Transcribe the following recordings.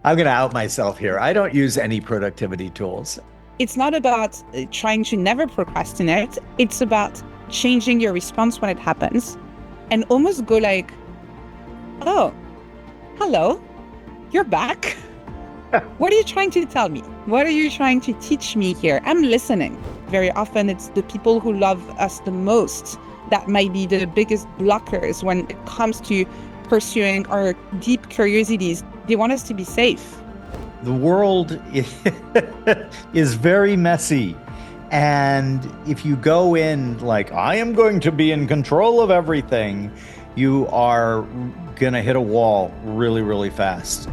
I'm going to out myself here. I don't use any productivity tools. It's not about trying to never procrastinate. It's about changing your response when it happens and almost go like, oh, hello, you're back. What are you trying to tell me? What are you trying to teach me here? I'm listening. Very often it's the people who love us the most that might be the biggest blockers when it comes to pursuing our deep curiosities. They want us to be safe. The world is very messy. And if you go in like, I am going to be in control of everything, you are going to hit a wall really, really fast.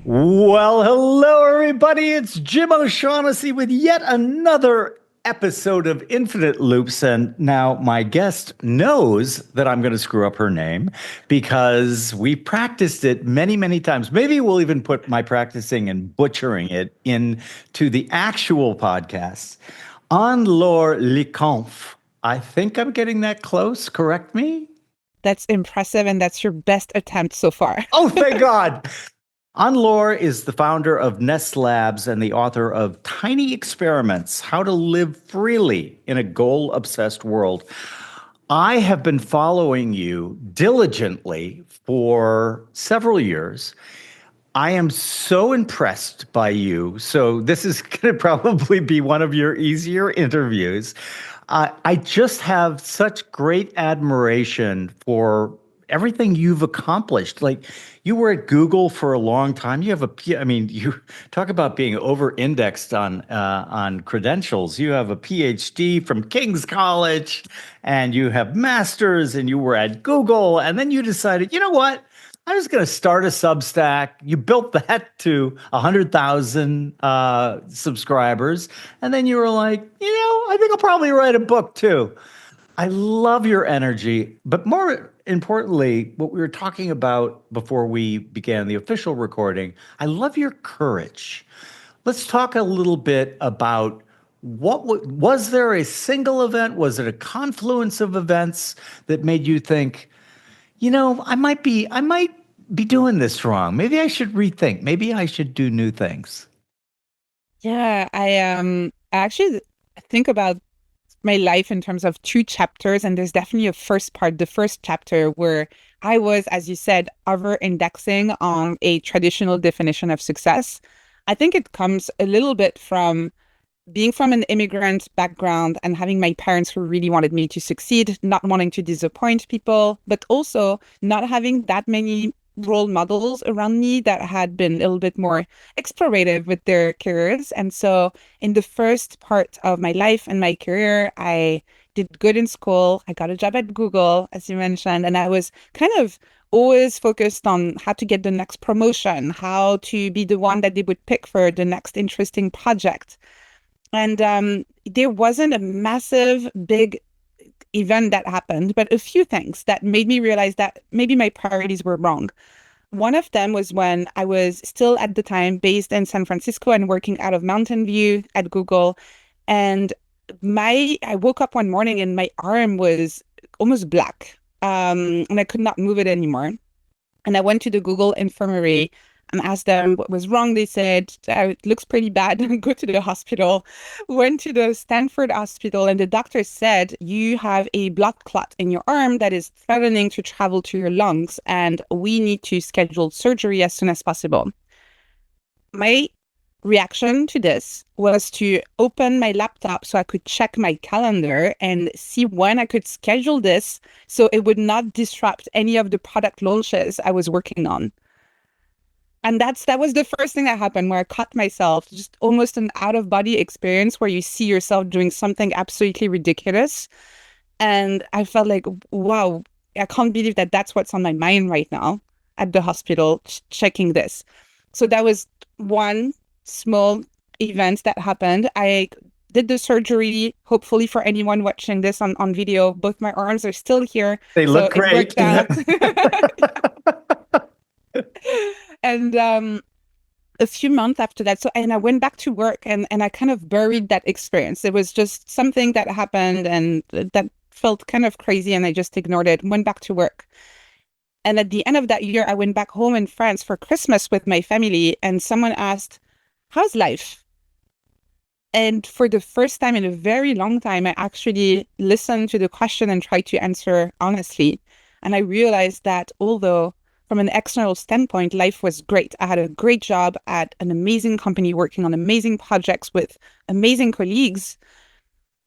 Well, hello, everybody. It's Jim O'Shaughnessy with yet another episode of Infinite Loops. And now my guest knows that I'm going to screw up her name because we practiced it many, many times. Maybe we'll even put my practicing and butchering it into the actual podcast. Anne-Laure Le Cunff. I think I'm getting that close. Correct me? That's impressive. And that's your best attempt so far. Oh, thank God. Anne-Laure is the founder of Ness Labs and the author of Tiny Experiments, How to Live Freely in a Goal-Obsessed World. I have been following you diligently for several years. I am so impressed by you. So this is going to probably be one of your easier interviews. I just have such great admiration for everything you've accomplished. Like, you were at Google for a long time. You have you talk about being over-indexed on credentials. You have a PhD from King's College, and you have masters, and you were at Google, and then you decided, you know what? I'm just going to start a Substack. You built that to 100,000 subscribers, and then you were like, I think I'll probably write a book too. I love your energy, but more importantly, what we were talking about before we began the official recording, I love your courage. Let's talk a little bit about was there a single event? Was it a confluence of events that made you think, I might be doing this wrong. Maybe I should rethink. Maybe I should do new things. Yeah, I actually think about my life in terms of two chapters, and there's definitely a first part, the first chapter, where I was, as you said, over-indexing on a traditional definition of success. I think it comes a little bit from being from an immigrant background and having my parents who really wanted me to succeed, not wanting to disappoint people, but also not having that many role models around me that had been a little bit more explorative with their careers. And so in the first part of my life and my career, I did good in school. I got a job at Google, as you mentioned, and I was kind of always focused on how to get the next promotion, how to be the one that they would pick for the next interesting project. And there wasn't a massive, big event that happened, but a few things that made me realize that maybe my priorities were wrong. One of them was when I was still at the time based in San Francisco and working out of Mountain View at Google. And I woke up one morning and my arm was almost black, and I could not move it anymore. And I went to the Google infirmary and asked them what was wrong. They said, "Oh, it looks pretty bad. Go to the hospital." Went to the Stanford hospital, and the doctor said, "You have a blood clot in your arm that is threatening to travel to your lungs, and we need to schedule surgery as soon as possible." My reaction to this was to open my laptop so I could check my calendar and see when I could schedule this so it would not disrupt any of the product launches I was working on. And that was the first thing that happened, where I caught myself, just almost an out-of-body experience where you see yourself doing something absolutely ridiculous. And I felt like, wow, I can't believe that that's what's on my mind right now at the hospital, checking this. So that was one small event that happened. I did the surgery. Hopefully for anyone watching this on video, both my arms are still here. They look so great. It worked out. And a few months after that, and I went back to work and I kind of buried that experience. It was just something that happened and that felt kind of crazy, and I just ignored it, went back to work. And at the end of that year, I went back home in France for Christmas with my family, and someone asked, "How's life?" And for the first time in a very long time, I actually listened to the question and tried to answer honestly. And I realized that although from an external standpoint, life was great. I had a great job at an amazing company working on amazing projects with amazing colleagues.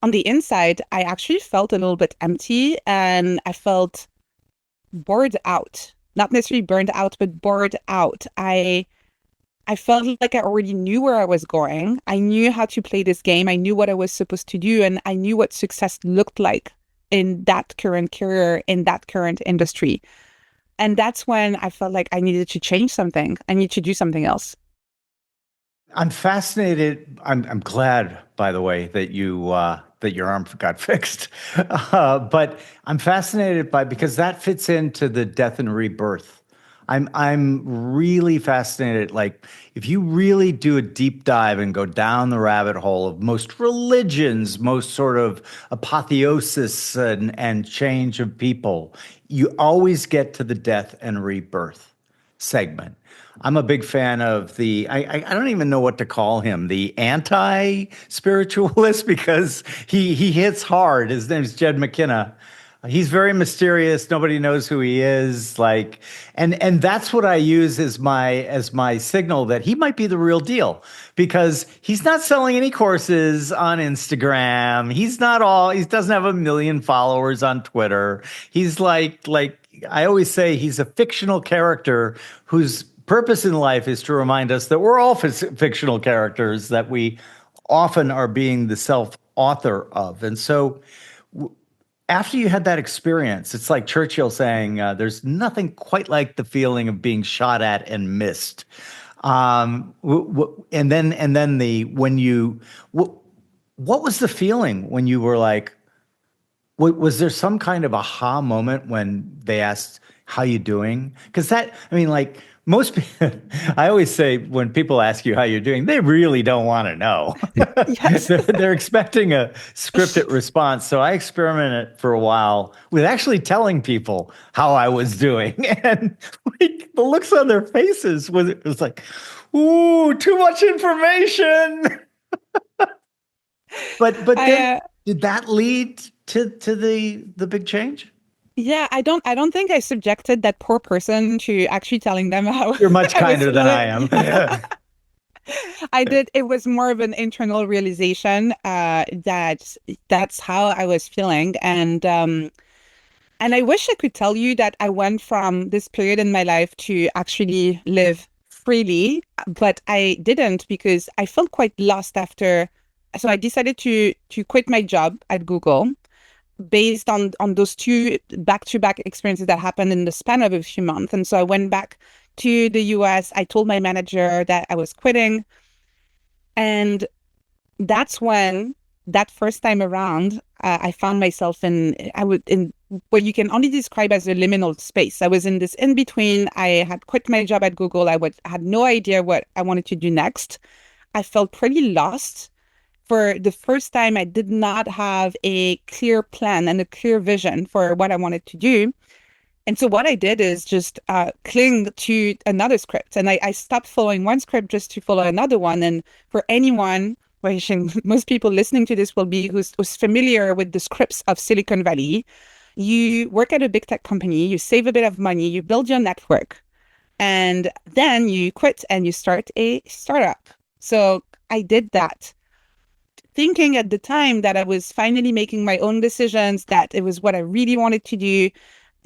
On the inside, I actually felt a little bit empty and I felt bored out. Not necessarily burned out, but bored out. I felt like I already knew where I was going. I knew how to play this game. I knew what I was supposed to do, and I knew what success looked like in that current career, in that current industry. And that's when I felt like I needed to change something. I need to do something else. I'm fascinated. I'm glad, by the way, that that your arm got fixed. But I'm fascinated by because that fits into the death and rebirth. I'm really fascinated. Like if you really do a deep dive and go down the rabbit hole of most religions, most sort of apotheosis and change of people, you always get to the death and rebirth segment. I'm a big fan of I don't even know what to call him, the anti-spiritualist, because he hits hard. His name's Jed McKenna. He's very mysterious. Nobody knows who he is. Like, and that's what I use as my signal that he might be the real deal because he's not selling any courses on Instagram. He doesn't have a million followers on Twitter. He's like I always say he's a fictional character whose purpose in life is to remind us that we're all fictional characters that we often are being the self-author of. And so after you had that experience, it's like Churchill saying, "There's nothing quite like the feeling of being shot at and missed." And then the when you, what was the feeling when you were like, was there some kind of aha moment when they asked how you doing? Because that, I mean, like most, I always say when people ask you how you're doing, they really don't want to know. Yes. They're expecting a scripted response. So I experimented for a while with actually telling people how I was doing, and like, the looks on their faces was like, "Ooh, too much information." But then I did that lead to the big change? Yeah, I don't think I subjected that poor person to actually telling them how You're much I was kinder than I feeling. am. I did. It was more of an internal realization that that's how I was feeling, and I wish I could tell you that I went from this period in my life to actually live freely, but I didn't because I felt quite lost after. So I decided to quit my job at Google based on those two back-to-back experiences that happened in the span of a few months. And so I went back to the US. I told my manager that I was quitting. And that's when that first time around, I found myself in what you can only describe as a liminal space. I was in this in between. I had quit my job at Google. Had no idea what I wanted to do next. I felt pretty lost. For the first time, I did not have a clear plan and a clear vision for what I wanted to do. And so what I did is just cling to another script. And I stopped following one script just to follow another one. And for anyone, well, I think most people listening to this will be who's familiar with the scripts of Silicon Valley. You work at a big tech company, you save a bit of money, you build your network, and then you quit and you start a startup. So I did that thinking at the time that I was finally making my own decisions, that it was what I really wanted to do,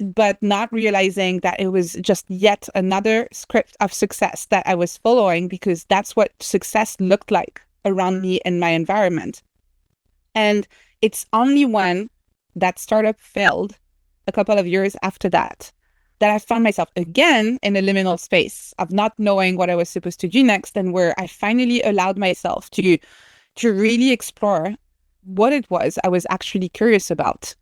but not realizing that it was just yet another script of success that I was following because that's what success looked like around me in my environment. And it's only when that startup failed a couple of years after that that I found myself again in a liminal space of not knowing what I was supposed to do next, and where I finally allowed myself to really explore what it was I was actually curious about.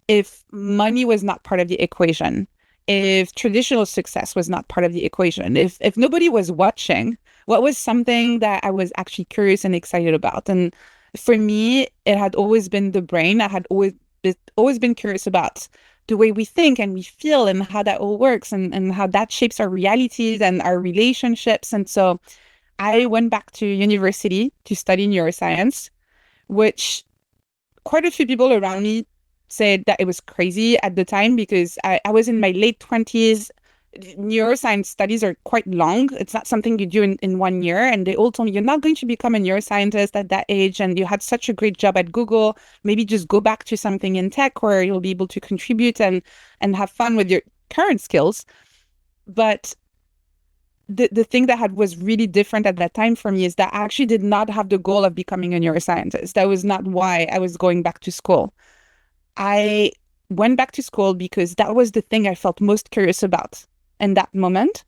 If money was not part of the equation, if traditional success was not part of the equation, if nobody was watching, what was something that I was actually curious and excited about? And for me, it had always been the brain. I had always been curious about the way we think and we feel and how that all works and how that shapes our realities and our relationships. And so I went back to university to study neuroscience, which quite a few people around me said that it was crazy at the time because I was in my late 20s. Neuroscience studies are quite long. It's not something you do in 1 year. And they all told me, you're not going to become a neuroscientist at that age. And you had such a great job at Google. Maybe just go back to something in tech where you'll be able to contribute and have fun with your current skills. But the thing that was really different at that time for me is that I actually did not have the goal of becoming a neuroscientist. That was not why I was going back to school. I went back to school because that was the thing I felt most curious about. In that moment,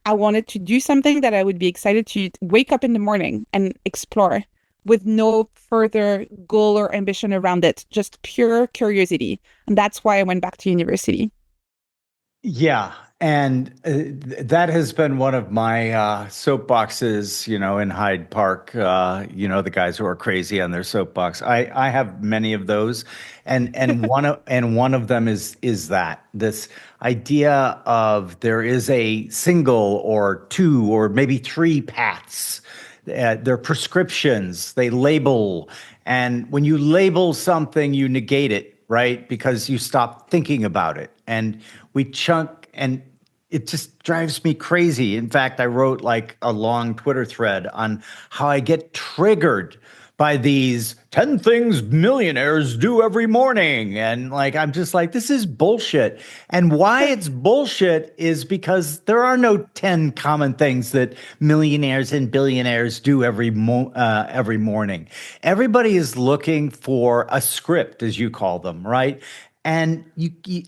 I wanted to do something that I would be excited to wake up in the morning and explore with no further goal or ambition around it, just pure curiosity. And that's why I went back to university. Yeah, and that has been one of my soapboxes, in Hyde Park. The guys who are crazy on their soapbox. I have many of those, and one of them is that this idea of there is a single or two or maybe three paths. They're prescriptions. They label, and when you label something, you negate it, right? Because you stop thinking about it. And we chunk, and it just drives me crazy. In fact, I wrote like a long Twitter thread on how I get triggered by these 10 things millionaires do every morning. And like, I'm just like, this is bullshit. And why it's bullshit is because there are no 10 common things that millionaires and billionaires do every morning. Everybody is looking for a script, as you call them, right? And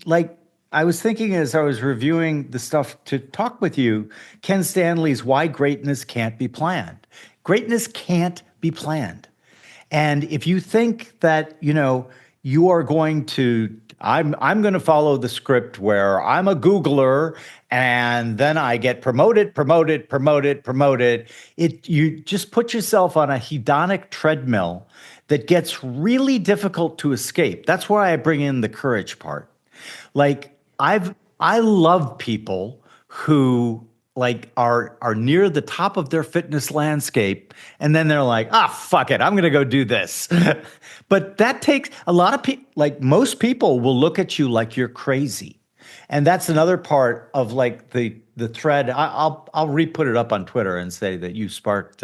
like, I was thinking as I was reviewing the stuff to talk with you, Ken Stanley's Why Greatness Can't Be Planned. Greatness can't be planned. And if you think that, you are going to, I'm going to follow the script where I'm a Googler and then I get promoted, you just put yourself on a hedonic treadmill that gets really difficult to escape. That's why I bring in the courage part. Like I love people who like are near the top of their fitness landscape and then they're like, fuck it, I'm going to go do this. But that takes a lot of people, like most people will look at you like you're crazy. And that's another part of like the thread. I'll re-put it up on Twitter and say that you sparked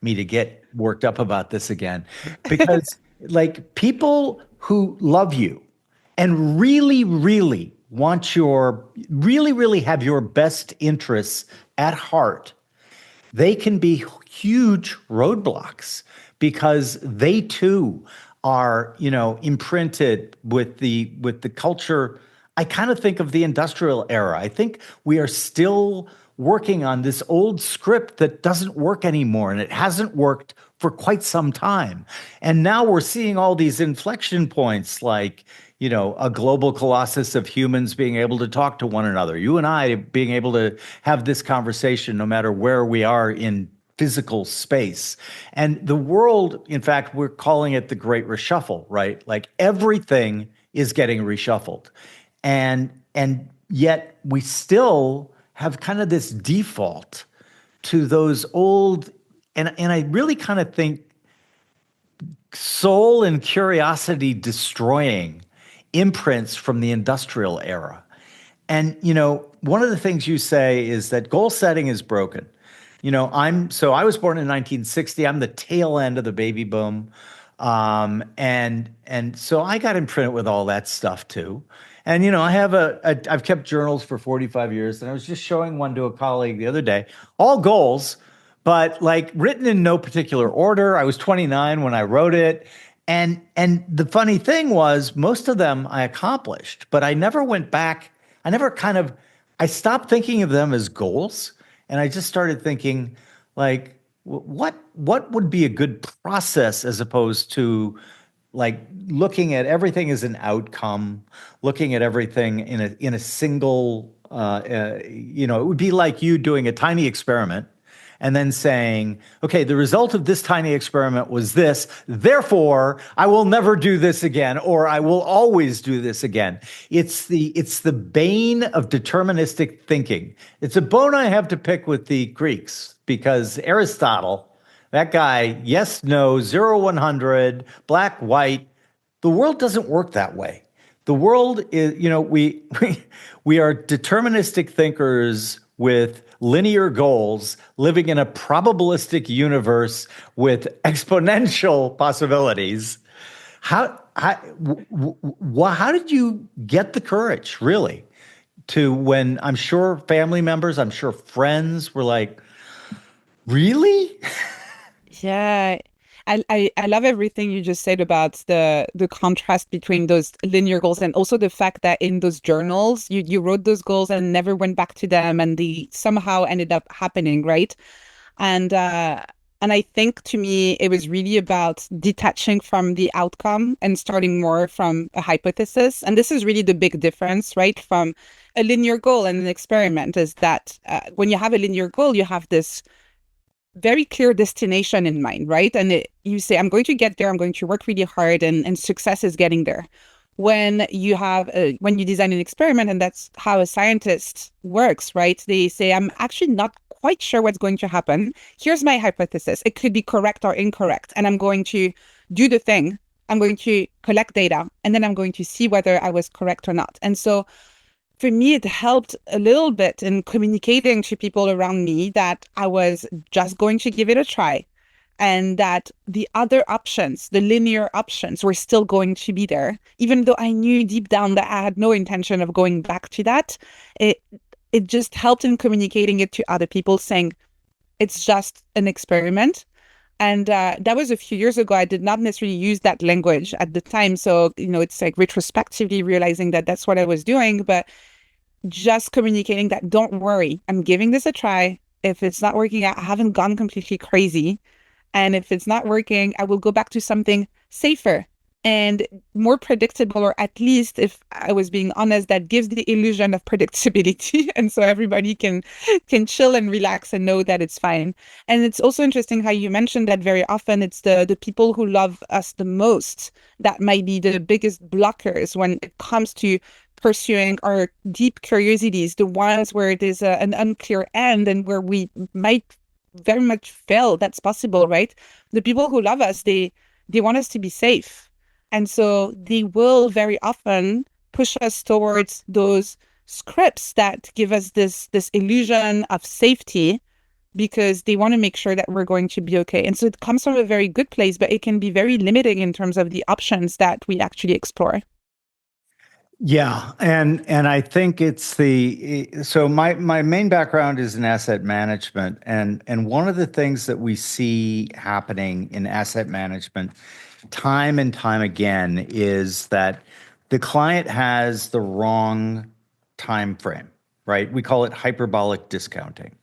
me to get worked up about this again, because like people who love you and really, really really have your best interests at heart, they can be huge roadblocks because they too are, imprinted with the culture. I kind of think of the industrial era. I think we are still working on this old script that doesn't work anymore, and it hasn't worked for quite some time. And now we're seeing all these inflection points like, a global colossus of humans being able to talk to one another. You and I being able to have this conversation no matter where we are in physical space. And the world, in fact, we're calling it the Great Reshuffle, right? Like everything is getting reshuffled. And yet we still have kind of this default to those old, and I really kind of think soul and curiosity destroying imprints from the industrial era. And, one of the things you say is that goal setting is broken. I was born in 1960. I'm the tail end of the baby boom. And so I got imprinted with all that stuff too. And, I've kept journals for 45 years, and I was just showing one to a colleague the other day, all goals, but like written in no particular order. I was 29 when I wrote it. And the funny thing was most of them I accomplished, but I never went back. I stopped thinking of them as goals. And I just started thinking like, what would be a good process as opposed to like looking at everything as an outcome, looking at everything in a single, it would be like you doing a tiny experiment and then saying, okay, the result of this tiny experiment was this, therefore I will never do this again, or I will always do this again. It's the bane of deterministic thinking. It's a bone I have to pick with the Greeks because Aristotle, that guy, yes, no, 0, 100, black, white, the world doesn't work that way. The world is, we are deterministic thinkers with linear goals living in a probabilistic universe with exponential possibilities. How did you get the courage, really, to when I'm sure family members, I'm sure friends were like, really? Yeah. I love everything you just said about the contrast between those linear goals and also the fact that in those journals you wrote those goals and never went back to them and they somehow ended up happening, right? And and I think to me it was really about detaching from the outcome and starting more from a hypothesis. And this is really the big difference, right? From a linear goal and an experiment is that when you have a linear goal, you have this very clear destination in mind, right? And you say, I'm going to get there, I'm going to work really hard, and success is getting there. When you design an experiment, and that's how a scientist works, right? They say, I'm actually not quite sure what's going to happen. Here's my hypothesis. It could be correct or incorrect. And I'm going to do the thing. I'm going to collect data, and then I'm going to see whether I was correct or not. And so for me, it helped a little bit in communicating to people around me that I was just going to give it a try and that the other options, the linear options, were still going to be there. Even though I knew deep down that I had no intention of going back to that, it it just helped in communicating it to other people, saying it's just an experiment. And that was a few years ago. I did not necessarily use that language at the time. So, it's like retrospectively realizing that that's what I was doing. But just communicating that, don't worry, I'm giving this a try. If it's not working out, I haven't gone completely crazy. And if it's not working, I will go back to something safer and more predictable, or at least, if I was being honest, that gives the illusion of predictability. And so everybody can chill and relax and know that it's fine. And it's also interesting how you mentioned that very often it's the people who love us the most that might be the biggest blockers when it comes to pursuing our deep curiosities, the ones where there's an unclear end and where we might very much fail. That's possible, right? The people who love us, they want us to be safe. And so they will very often push us towards those scripts that give us this illusion of safety because they want to make sure that we're going to be okay. And so it comes from a very good place, but it can be very limiting in terms of the options that we actually explore. Yeah, and I think it's the so my main background is in asset management, and one of the things that we see happening in asset management time and time again is that the client has the wrong time frame, right? We call it hyperbolic discounting,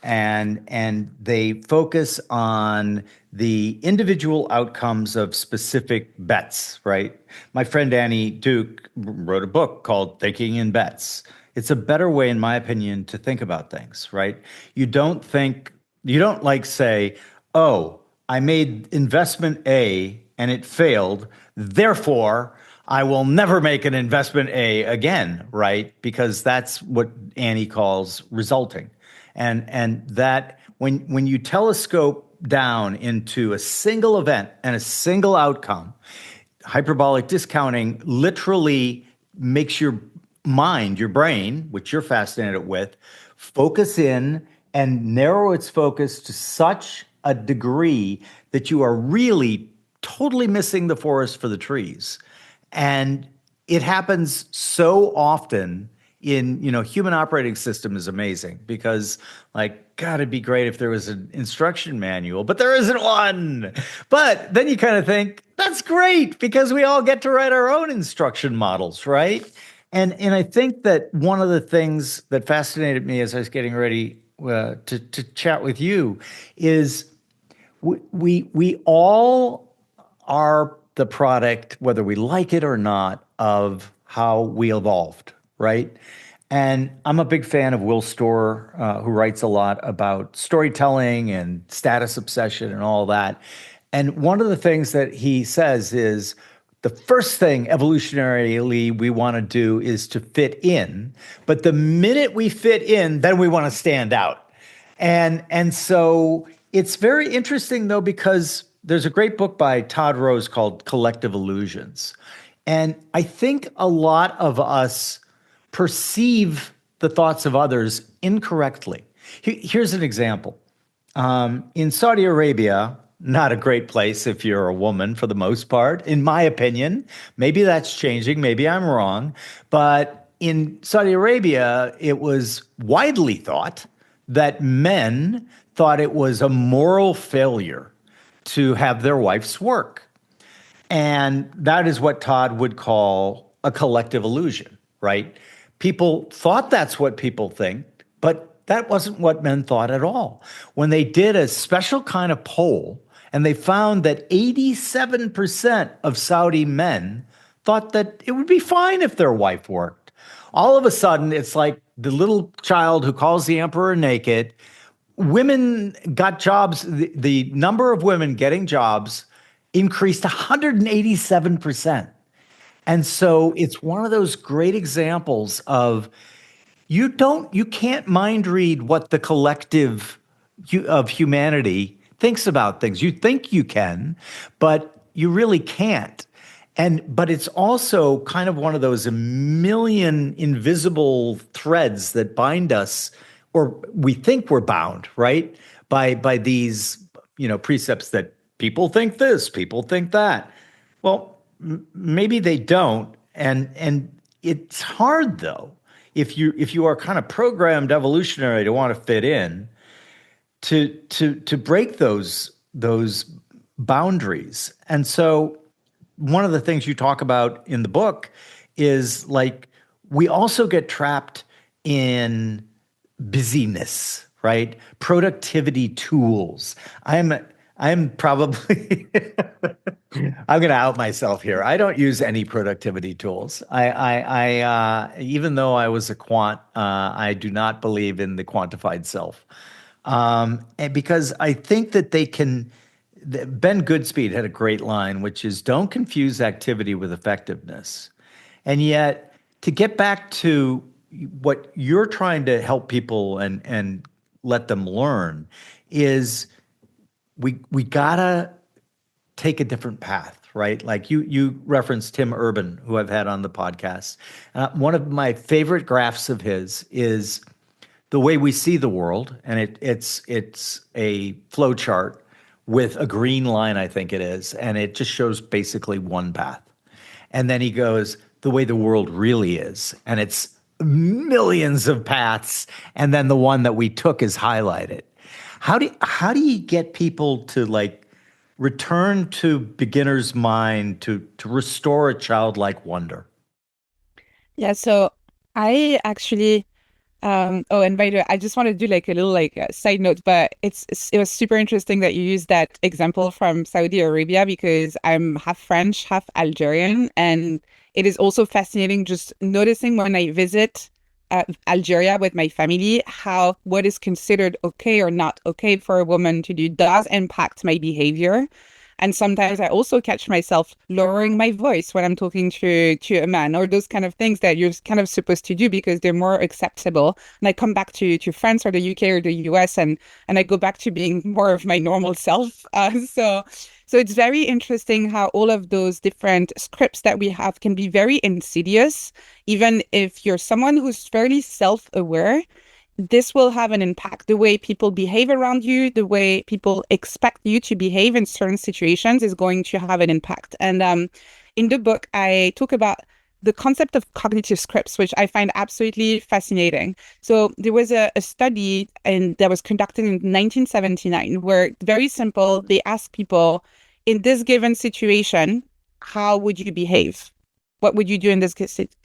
and they focus on the individual outcomes of specific bets, right? My friend Annie Duke wrote a book called Thinking in Bets. It's a better way, in my opinion, to think about things, right? You don't think, you don't like say, oh, I made investment A and it failed, therefore I will never make an investment A again, right? Because that's what Annie calls resulting. And that when you telescope down into a single event and a single outcome, hyperbolic discounting literally makes your mind, your brain, which you're fascinated with, focus in and narrow its focus to such a degree that you are really totally missing the forest for the trees. And it happens so often in, human operating system is amazing because, like, God, it'd be great if there was an instruction manual, but there isn't one. But then you kind of think that's great because we all get to write our own instruction models, right? And I think that one of the things that fascinated me as I was getting ready to chat with you is we all are the product, whether we like it or not, of how we evolved, right? And I'm a big fan of Will Storr, who writes a lot about storytelling and status obsession and all that. And one of the things that he says is the first thing evolutionarily we want to do is to fit in. But the minute we fit in, then we want to stand out. And so it's very interesting, though, because there's a great book by Todd Rose called Collective Illusions. And I think a lot of us perceive the thoughts of others incorrectly. Here's an example. In Saudi Arabia, not a great place if you're a woman for the most part, in my opinion. Maybe that's changing. Maybe I'm wrong. But in Saudi Arabia, it was widely thought that men thought it was a moral failure to have their wives work. And that is what Todd would call a collective illusion, right? People thought that's what people think, but that wasn't what men thought at all. When they did a special kind of poll, and they found that 87% of Saudi men thought that it would be fine if their wife worked. All of a sudden, it's like the little child who calls the emperor naked. Women got jobs. The number of women getting jobs increased 187%. And so it's one of those great examples of you can't mind read what the collective of humanity thinks about things. You think you can, but you really can't. But it's also kind of one of those a million invisible threads that bind us, or we think we're bound, right? By these, precepts that people think this, people think that. Well, maybe they don't. And it's hard though, if you are kind of programmed evolutionary to want to fit in, to break those boundaries. And so one of the things you talk about in the book is like we also get trapped in busyness, right? Productivity tools. I'm probably I'm going to out myself here. I don't use any productivity tools. Even though I was a quant, I do not believe in the quantified self. And because I think that they can, Ben Goodspeed had a great line, which is don't confuse activity with effectiveness. And yet, to get back to what you're trying to help people and let them learn is we gotta take a different path, right? Like you referenced Tim Urban, who I've had on the podcast. One of my favorite graphs of his is the way we see the world, and it's a flow chart with a green line, I think it is, and it just shows basically one path. And then he goes, the way the world really is, and it's millions of paths, and then the one that we took is highlighted. How do you get people to like return to beginner's mind to restore a childlike wonder? Yeah, so I actually oh, and by the way, I just want to do like a little like side note, but it was super interesting that you used that example from Saudi Arabia because I'm half French, half Algerian, and it is also fascinating just noticing when I visit Algeria with my family how what is considered okay or not okay for a woman to do does impact my behavior. And sometimes I also catch myself lowering my voice when I'm talking to a man or those kind of things that you're kind of supposed to do because they're more acceptable. And I come back to France or the UK or the US and I go back to being more of my normal self. So it's very interesting how all of those different scripts that we have can be very insidious. Even if you're someone who's fairly self-aware, this will have an impact. The way people behave around you, the way people expect you to behave in certain situations is going to have an impact. And in the book, I talk about the concept of cognitive scripts, which I find absolutely fascinating. So there was a study that was conducted in 1979 where, very simple, they asked people, in this given situation, how would you behave? What would you do in this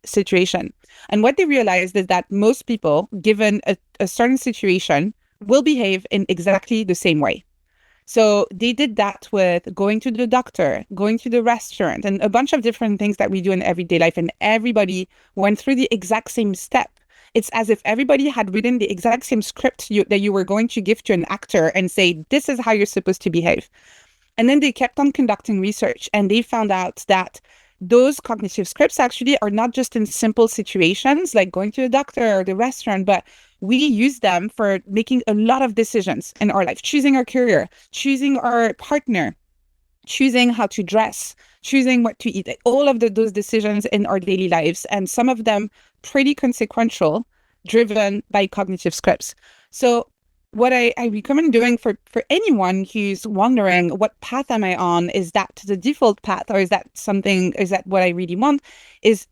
situation? And what they realized is that most people, given a certain situation, will behave in exactly the same way. So they did that with going to the doctor, going to the restaurant, and a bunch of different things that we do in everyday life. And everybody went through the exact same step. It's as if everybody had written the exact same script that you were going to give to an actor and say, this is how you're supposed to behave. And then they kept on conducting research and they found out that those cognitive scripts actually are not just in simple situations like going to the doctor or the restaurant, but we use them for making a lot of decisions in our life, choosing our career, choosing our partner, choosing how to dress, choosing what to eat, all of those decisions in our daily lives, and some of them pretty consequential, driven by cognitive scripts. So what I recommend doing for anyone who's wondering what path am I on, is that the default path, or is that what I really want, is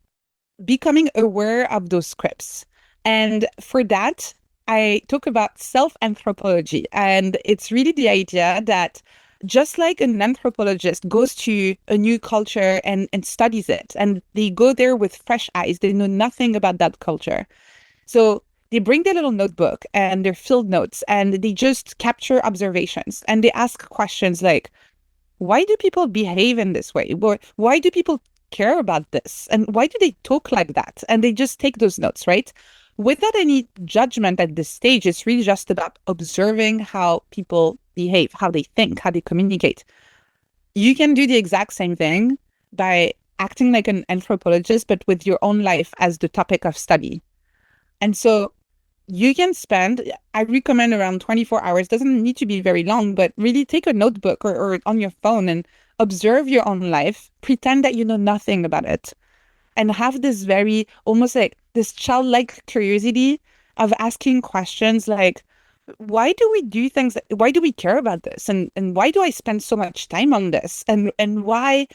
becoming aware of those scripts. And for that, I talk about self-anthropology. And it's really the idea that just like an anthropologist goes to a new culture and studies it, and they go there with fresh eyes, they know nothing about that culture. So they bring their little notebook and their field notes and they just capture observations and they ask questions like, why do people behave in this way? Why do people care about this? And why do they talk like that? And they just take those notes, right? Without any judgment at this stage, it's really just about observing how people behave, how they think, how they communicate. You can do the exact same thing by acting like an anthropologist, but with your own life as the topic of study. And so you can spend, I recommend around 24 hours, doesn't need to be very long, but really take a notebook or on your phone and observe your own life, pretend that you know nothing about it, and have this very, almost like this childlike curiosity of asking questions like, why do we do things? Why do we care about this? And why do I spend so much time on this? And why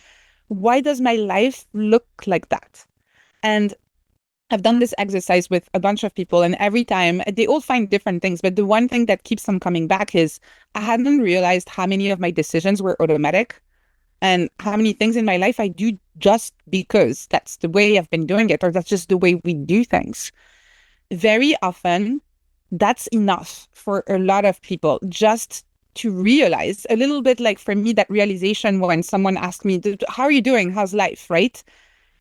does my life look like that? And I've done this exercise with a bunch of people, and every time they all find different things. But the one thing that keeps them coming back is I hadn't realized how many of my decisions were automatic and how many things in my life I do just because that's the way I've been doing it, or that's just the way we do things. Very often, that's enough for a lot of people just to realize a little bit, like for me, that realization when someone asked me, how are you doing? How's life? Right?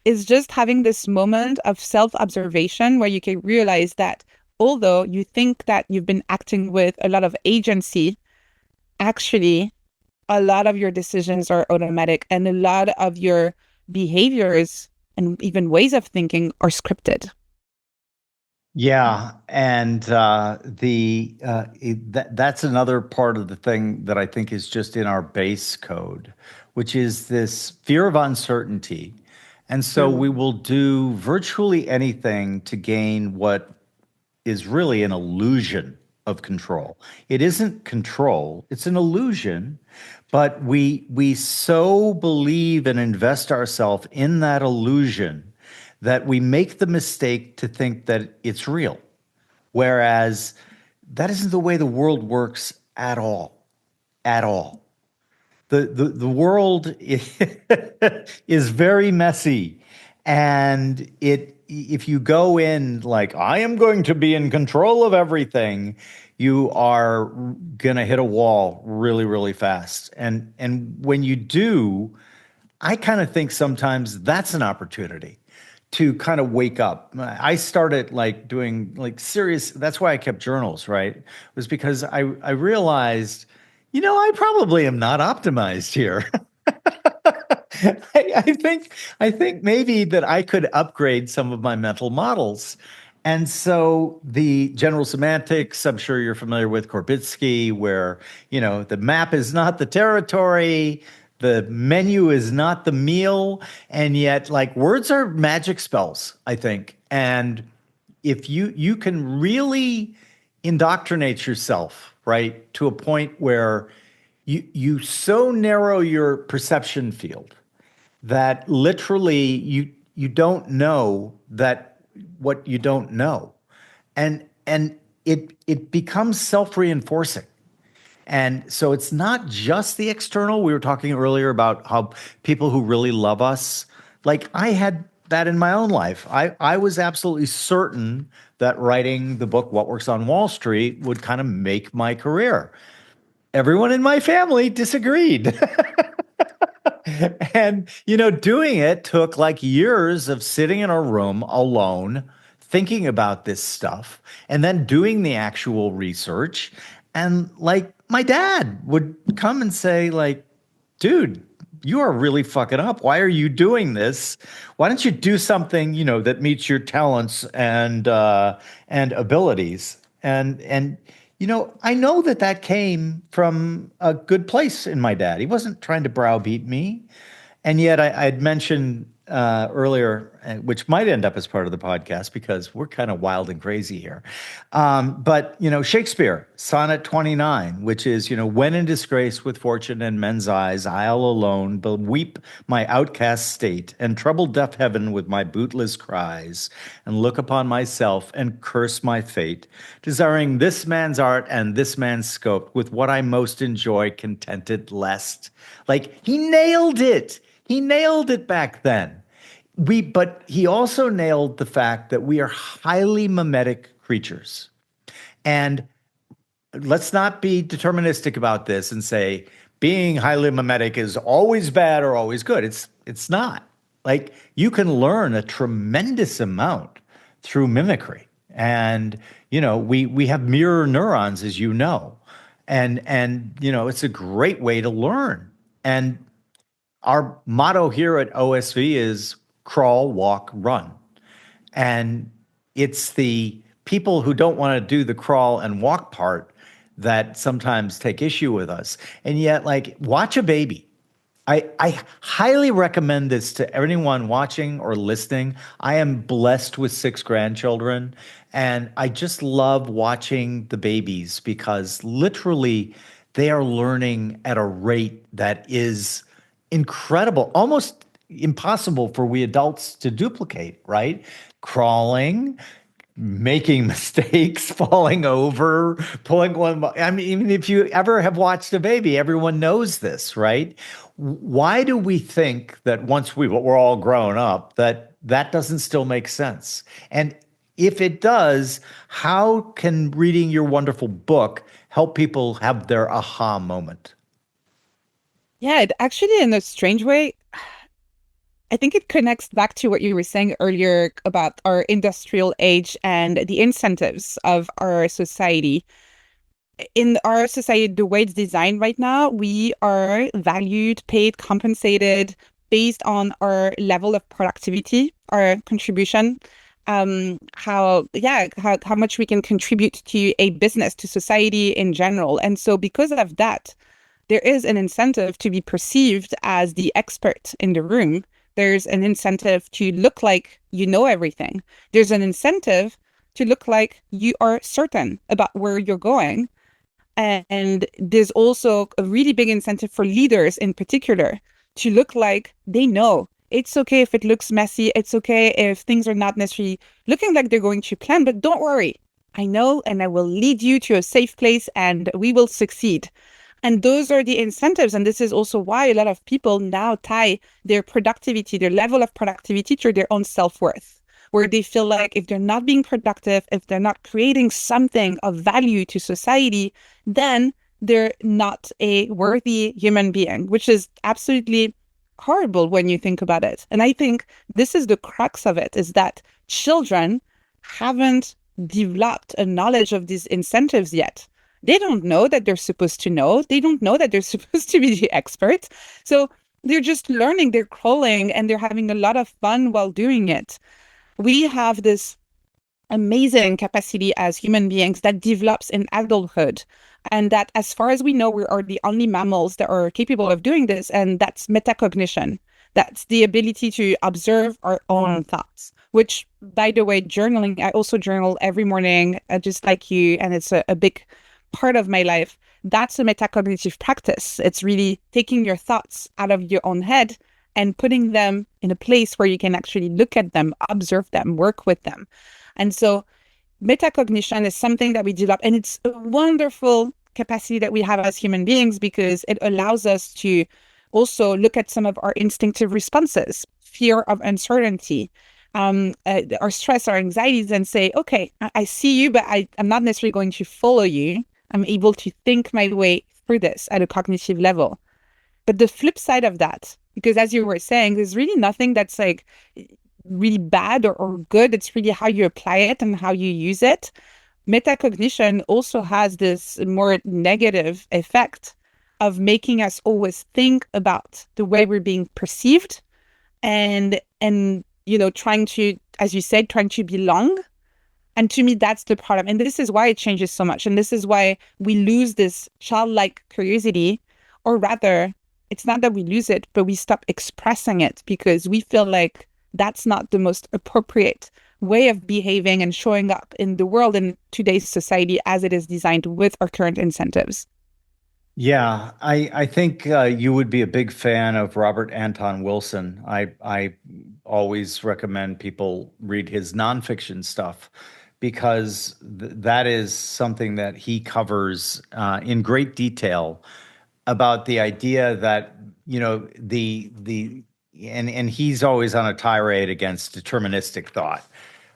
Is just having this moment of self-observation where you can realize that although you think that you've been acting with a lot of agency, actually, a lot of your decisions are automatic and a lot of your behaviors and even ways of thinking are scripted. Yeah, and that's another part of the thing that I think is just in our base code, which is this fear of uncertainty. And so we Mm. will do virtually anything to gain what is really an illusion of control. It isn't control, it's an illusion, but we so believe and invest ourselves in that illusion that we make the mistake to think that it's real. Whereas that isn't the way the world works at all. At all. The world is very messy. And if you go in like, I am going to be in control of everything, you are gonna hit a wall really, really fast. And when you do, I kind of think sometimes that's an opportunity to kind of wake up. I started like doing like serious, that's why I kept journals, right? Was because I realized, I probably am not optimized here. I think maybe that I could upgrade some of my mental models. And so the general semantics, I'm sure you're familiar with Korbitsky, where, the map is not the territory, the menu is not the meal, and yet like words are magic spells, I think. And if you can really indoctrinate yourself, right, to a point where you so narrow your perception field that literally you don't know that what you don't know, and it becomes self-reinforcing. And so it's not just the external. We were talking earlier about how people who really love us, like I had that in my own life. I was absolutely certain that writing the book What Works on Wall Street would kind of make my career. Everyone in my family disagreed. And, doing it took like years of sitting in a room alone, thinking about this stuff and then doing the actual research. And like my dad would come and say, like, dude, you are really fucking up. Why are you doing this? Why don't you do something, that meets your talents and abilities? And I know that that came from a good place in my dad. He wasn't trying to browbeat me. And yet, I'd mentioned earlier, which might end up as part of the podcast because we're kind of wild and crazy here. But Shakespeare, Sonnet 29, which is, when in disgrace with fortune and men's eyes, I'll alone beweep my outcast state and trouble deaf heaven with my bootless cries, and look upon myself and curse my fate, desiring this man's art and this man's scope, with what I most enjoy contented lest. Like, he nailed it. He nailed it back then. But he also nailed the fact that we are highly mimetic creatures. And let's not be deterministic about this and say being highly mimetic is always bad or always good. It's not. Like, you can learn a tremendous amount through mimicry. And we have mirror neurons, as you know. And it's a great way to learn. And our motto here at OSV is crawl, walk, run. And it's the people who don't want to do the crawl and walk part that sometimes take issue with us. And yet, like, watch a baby. I highly recommend this to anyone watching or listening. I am blessed with 6 grandchildren, and I just love watching the babies because literally they are learning at a rate that is incredible, almost impossible for we adults to duplicate, right? Crawling, making mistakes, falling over, pulling one. I mean, even if you ever have watched a baby, everyone knows this, right? Why do we think that once we're all grown up, that doesn't still make sense? And if it does, how can reading your wonderful book help people have their aha moment? Yeah, it actually, in a strange way, I think it connects back to what you were saying earlier about our industrial age and the incentives of our society. In our society, the way it's designed right now, we are valued, paid, compensated based on our level of productivity, our contribution, how much we can contribute to a business, to society in general. And so because of that, there is an incentive to be perceived as the expert in the room. There's an incentive to look like you know everything. There's an incentive to look like you are certain about where you're going. And there's also a really big incentive for leaders in particular to look like they know. It's okay if it looks messy. It's okay if things are not necessarily looking like they're going to plan, but don't worry. I know, and I will lead you to a safe place and we will succeed. And those are the incentives. And this is also why a lot of people now tie their productivity, their level of productivity, to their own self-worth, where they feel like if they're not being productive, if they're not creating something of value to society, then they're not a worthy human being, which is absolutely horrible when you think about it. And I think this is the crux of it, is that children haven't developed a knowledge of these incentives yet. They don't know that they're supposed to know. They don't know that they're supposed to be the expert. So they're just learning, they're crawling, and they're having a lot of fun while doing it. We have this amazing capacity as human beings that develops in adulthood. And that, as far as we know, we are the only mammals that are capable of doing this. And that's metacognition. That's the ability to observe our own thoughts, which, by the way, journaling, I also journal every morning, just like you. And it's a big part of my life. That's a metacognitive practice. It's really taking your thoughts out of your own head and putting them in a place where you can actually look at them, observe them, work with them. And so metacognition is something that we develop, and it's a wonderful capacity that we have as human beings because it allows us to also look at some of our instinctive responses, fear of uncertainty, our stress, our anxieties, and say, okay, I see you, but I'm not necessarily going to follow you. I'm able to think my way through this at a cognitive level. But the flip side of that, because as you were saying, there's really nothing that's like, really bad or good. It's really how you apply it and how you use it. Metacognition also has this more negative effect of making us always think about the way we're being perceived and trying to, as you said, trying to belong. And to me, that's the problem. And this is why it changes so much. And this is why we lose this childlike curiosity, or rather, it's not that we lose it, but we stop expressing it because we feel like that's not the most appropriate way of behaving and showing up in the world in today's society as it is designed with our current incentives. Yeah, I think you would be a big fan of Robert Anton Wilson. I always recommend people read his nonfiction stuff because that is something that he covers in great detail about the idea that, the and he's always on a tirade against deterministic thought.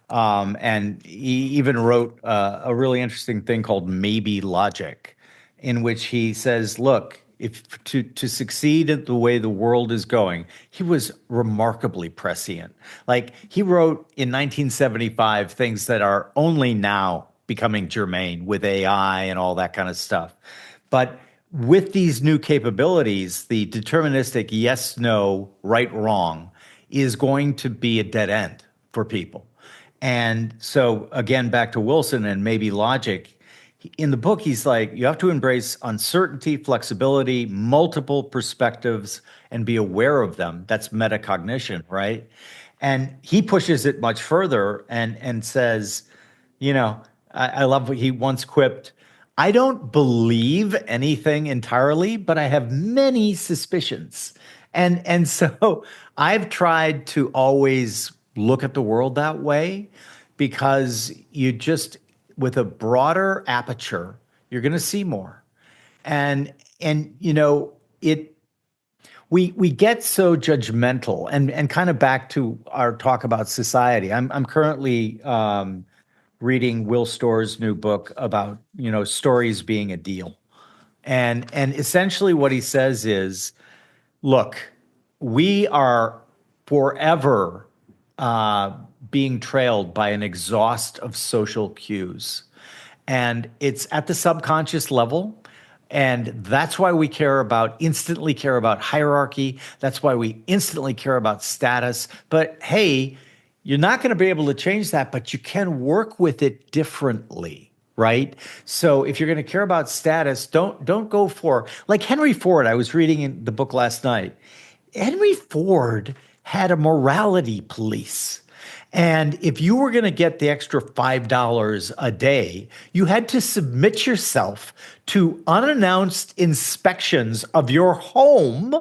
And he even wrote a really interesting thing called Maybe Logic, in which he says, look, if to succeed at the way the world is going, he was remarkably prescient. Like he wrote in 1975 things that are only now becoming germane with AI and all that kind of stuff. But with these new capabilities, the deterministic yes, no, right, wrong is going to be a dead end for people. And so, again, back to Wilson and maybe logic. In the book, he's like, you have to embrace uncertainty, flexibility, multiple perspectives, and be aware of them. That's metacognition, right? And he pushes it much further and says, I love what he once quipped. I don't believe anything entirely, but I have many suspicions. And so I've tried to always look at the world that way because you just with a broader aperture, you're going to see more. And it we get so judgmental and kind of back to our talk about society. I'm currently reading Will Storr's new book about, stories being a deal. And essentially what he says is, look, we are forever uh, being trailed by an exhaust of social cues. And it's at the subconscious level. And that's why we instantly care about hierarchy. That's why we instantly care about status. But hey, you're not going to be able to change that, but you can work with it differently, right? So if you're going to care about status, don't go for like Henry Ford. I was reading in the book last night. Henry Ford had a morality police. And if you were going to get the extra $5 a day, you had to submit yourself to unannounced inspections of your home,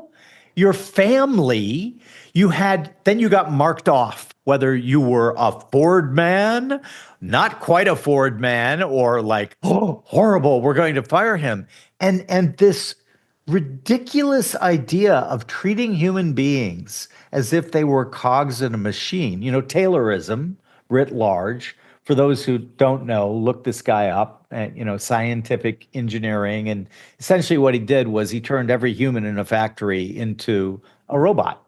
your family. Then you got marked off whether you were a Ford man, not quite a Ford man, or like, oh, horrible, we're going to fire him. And this ridiculous idea of treating human beings as if they were cogs in a machine. Taylorism writ large. For those who don't know, look this guy up. Scientific engineering, and essentially what he did was he turned every human in a factory into a robot.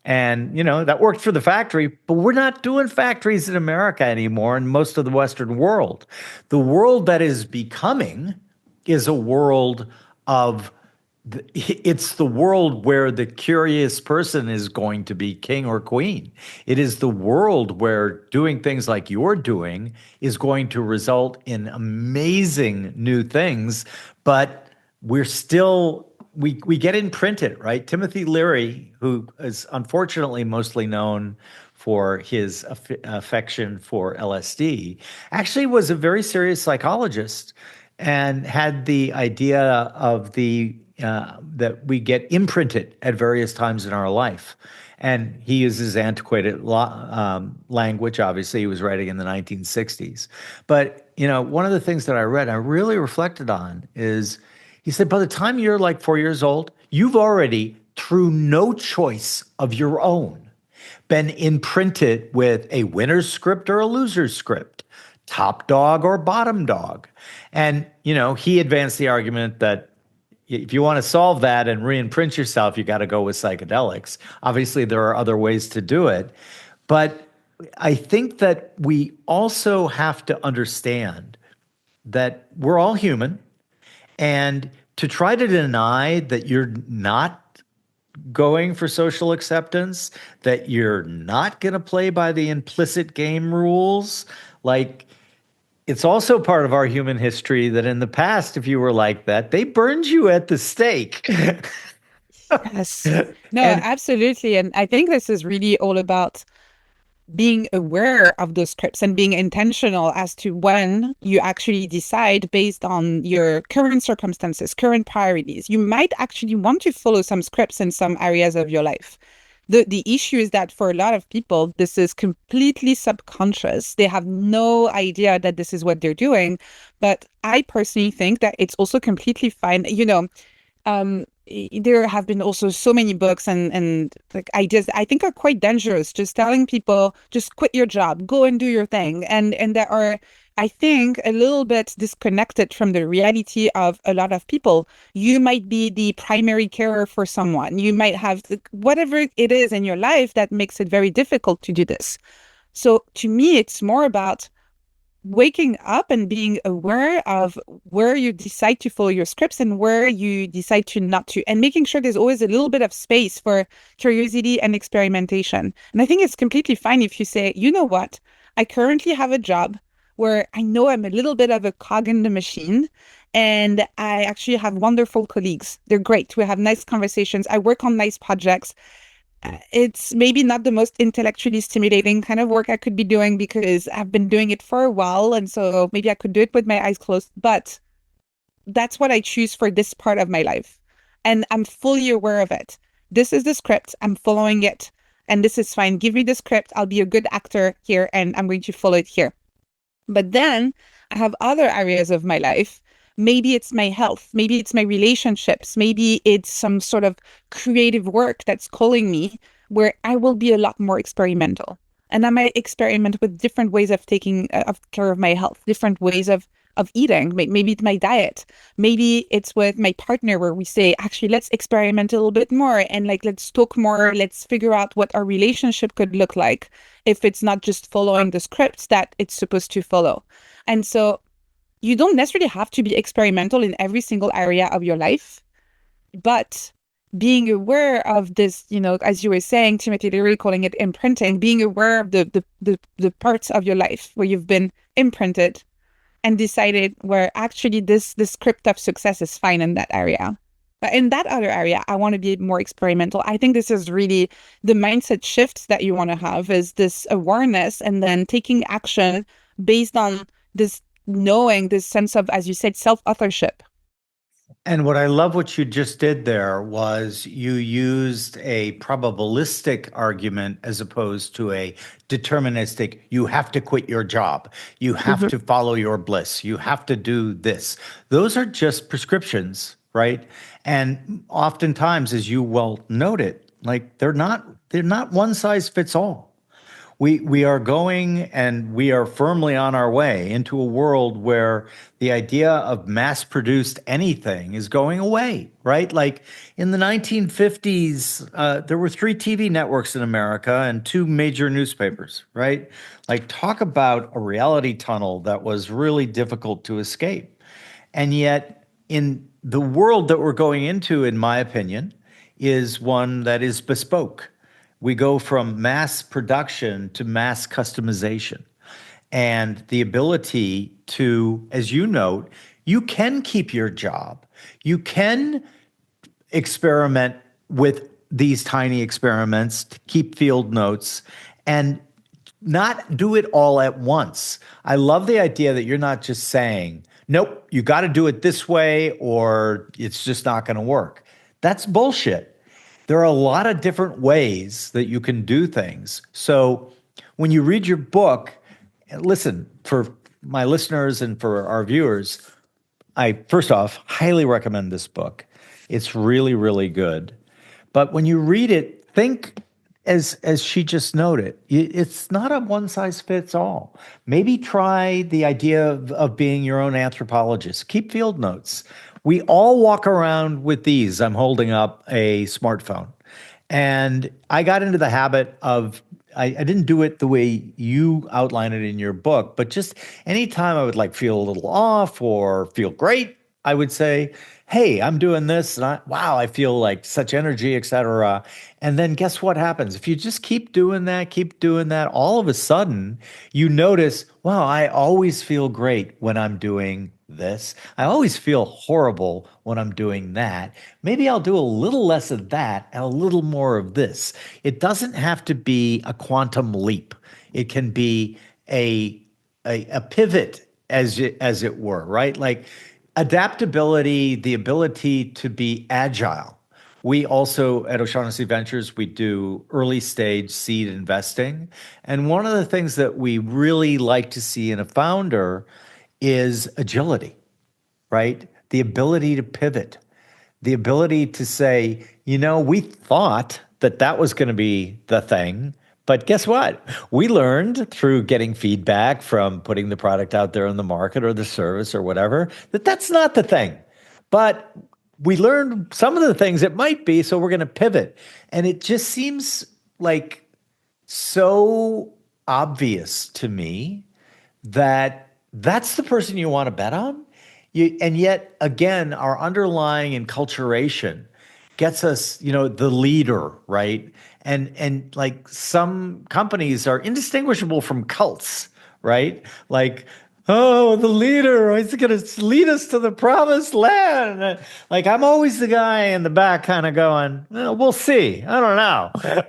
And, that worked for the factory, but we're not doing factories in America anymore and most of the Western world. The world that is becoming is a world of it's the world where the curious person is going to be king or queen. It is the world where doing things like you're doing is going to result in amazing new things, but we get imprinted, right? Timothy Leary, who is unfortunately mostly known for his affection for LSD, actually was a very serious psychologist and had the idea of that we get imprinted at various times in our life. And he uses antiquated language. Obviously, he was writing in the 1960s. But, one of the things that I read, I really reflected on is he said, by the time you're like 4 years old, you've already, through no choice of your own, been imprinted with a winner's script or a loser's script, top dog or bottom dog. And, he advanced the argument that if you want to solve that and re-imprint yourself, you got to go with psychedelics. Obviously, there are other ways to do it. But I think that we also have to understand that we're all human, and to try to deny that you're not going for social acceptance, that you're not going to play by the implicit game rules, like it's also part of our human history that in the past, if you were like that, they burned you at the stake. Yes. No, And absolutely. And I think this is really all about being aware of those scripts and being intentional as to when you actually decide based on your current circumstances, current priorities. You might actually want to follow some scripts in some areas of your life. The issue is that for a lot of people, this is completely subconscious. They have no idea that this is what they're doing. But I personally think that it's also completely fine. There have been also so many books and like ideas I think are quite dangerous, just telling people just quit your job, go and do your thing, and that are, I think, a little bit disconnected from the reality of a lot of people. You might be the primary carer for someone. You might have whatever it is in your life that makes it very difficult to do this. So to me, it's more about waking up and being aware of where you decide to follow your scripts and where you decide to not to, and making sure there's always a little bit of space for curiosity and experimentation. And I think it's completely fine if you say, you know what, I currently have a job where I know I'm a little bit of a cog in the machine. And I actually have wonderful colleagues. They're great. We have nice conversations. I work on nice projects. It's maybe not the most intellectually stimulating kind of work I could be doing because I've been doing it for a while. And so maybe I could do it with my eyes closed, but that's what I choose for this part of my life. And I'm fully aware of it. This is the script. I'm following it. And this is fine. Give me the script. I'll be a good actor here and I'm going to follow it here. But then I have other areas of my life. Maybe it's my health. Maybe it's my relationships. Maybe it's some sort of creative work that's calling me where I will be a lot more experimental. And I might experiment with different ways of taking care of my health, different ways of eating. Maybe it's my diet. Maybe it's with my partner where we say, actually, let's experiment a little bit more and like, let's talk more. Let's figure out what our relationship could look like if it's not just following the scripts that it's supposed to follow. And so you don't necessarily have to be experimental in every single area of your life, but being aware of this, as you were saying, Timothy Leary calling it imprinting, being aware of the parts of your life where you've been imprinted and decided where actually this script of success is fine in that area. But in that other area, I want to be more experimental. I think this is really the mindset shifts that you want to have, is this awareness and then taking action based on this knowing, this sense of, as you said, self-authorship. And what I love what you just did there was you used a probabilistic argument as opposed to a deterministic, you have to quit your job, you have Mhm. to follow your bliss, you have to do this. Those are just prescriptions, right? And oftentimes, as you well noted, like they're not one size fits all. We are going and we are firmly on our way into a world where the idea of mass-produced anything is going away, right? Like in the 1950s, there were 3 TV networks in America and 2 major newspapers, right? Like talk about a reality tunnel that was really difficult to escape. And yet, in the world that we're going into, in my opinion, is one that is bespoke. We go from mass production to mass customization. And the ability to, as you note, you can keep your job. You can experiment with these tiny experiments to keep field notes and not do it all at once. I love the idea that you're not just saying, nope, you got to do it this way or it's just not going to work. That's bullshit. There are a lot of different ways that you can do things. So when you read your book, listen, for my listeners and for our viewers, I first off highly recommend this book. It's really, really good. But when you read it, think as she just noted, it's not a one size fits all. Maybe try the idea of being your own anthropologist. Keep field notes. We all walk around with these. I'm holding up a smartphone. And I got into the habit of I didn't do it the way you outline it in your book, but just anytime I would like feel a little off or feel great, I would say, "Hey, I'm doing this, and wow, I feel like such energy, etc." And then guess what happens? If you just keep doing that, all of a sudden you notice, wow, I always feel great when I'm doing this. I always feel horrible when I'm doing that. Maybe I'll do a little less of that and a little more of this. It doesn't have to be a quantum leap. It can be a a pivot, as it were, right? Like adaptability, the ability to be agile. We also at O'Shaughnessy Ventures, we do early stage seed investing. And one of the things that we really like to see in a founder is agility, right? The ability to pivot, the ability to say, we thought that that was going to be the thing. But guess what? We learned through getting feedback from putting the product out there in the market or the service or whatever that that's not the thing. But we learned some of the things it might be, so we're going to pivot. And it just seems like so obvious to me that that's the person you want to bet on. And yet, again, our underlying enculturation gets us, the leader, right? And like some companies are indistinguishable from cults, right? Like, oh, the leader, he's going to lead us to the promised land. Like, I'm always the guy in the back kind of going, well, we'll see. I don't know.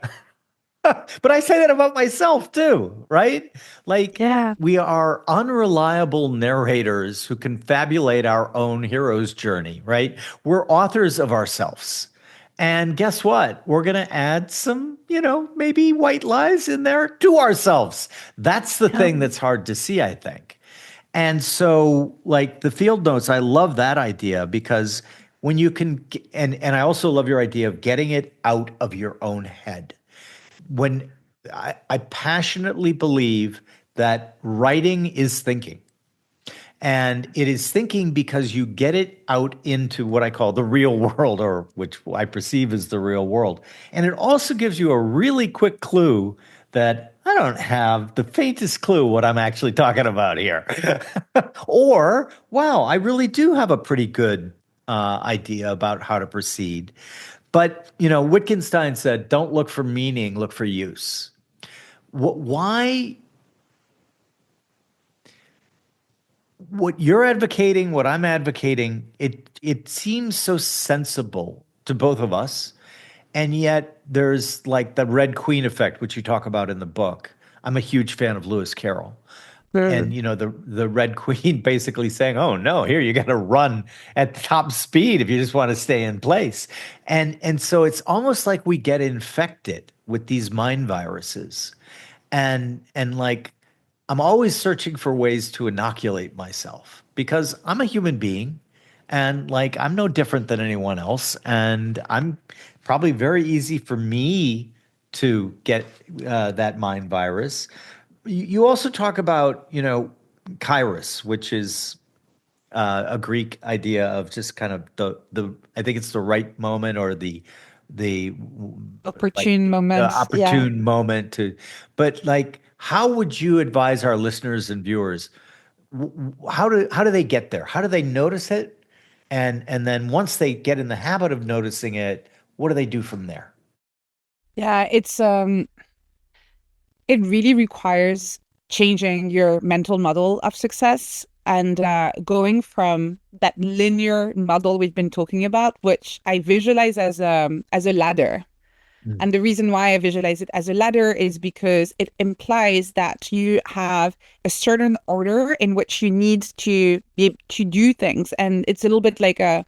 But I say that about myself too, right? Like Yeah. we are unreliable narrators who confabulate our own hero's journey, right? We're authors of ourselves. And guess what? We're going to add some, maybe white lies in there to ourselves. That's the Yeah. thing that's hard to see, I think. And so, like the field notes, I love that idea because when you can, and I also love your idea of getting it out of your own head when I passionately believe that writing is thinking. And it is thinking because you get it out into what I call the real world, or which I perceive as the real world. And it also gives you a really quick clue that I don't have the faintest clue what I'm actually talking about here. Or, wow, I really do have a pretty good idea about how to proceed. But, Wittgenstein said, don't look for meaning, look for use. Why, what you're advocating, what I'm advocating, it seems so sensible to both of us. And yet there's like the Red Queen effect, which you talk about in the book. I'm a huge fan of Lewis Carroll. And Mm. the Red Queen basically saying, "Oh no, here you got to run at top speed if you just want to stay in place." And so it's almost like we get infected with these mind viruses, and like I'm always searching for ways to inoculate myself because I'm a human being, and like I'm no different than anyone else, and I'm probably very easy for me to get that mind virus. You also talk about, kairos, which is a Greek idea of just kind of the I think it's the right moment or the like Opportune the moments. Yeah. opportune moment to, but like, how would you advise our listeners and viewers? How do they get there? How do they notice it? And then once they get in the habit of noticing it, what do they do from there? Yeah, it really requires changing your mental model of success and going from that linear model we've been talking about, which I visualize as a ladder. Mm. And the reason why I visualize it as a ladder is because it implies that you have a certain order in which you need to be to do things. And it's a little bit like a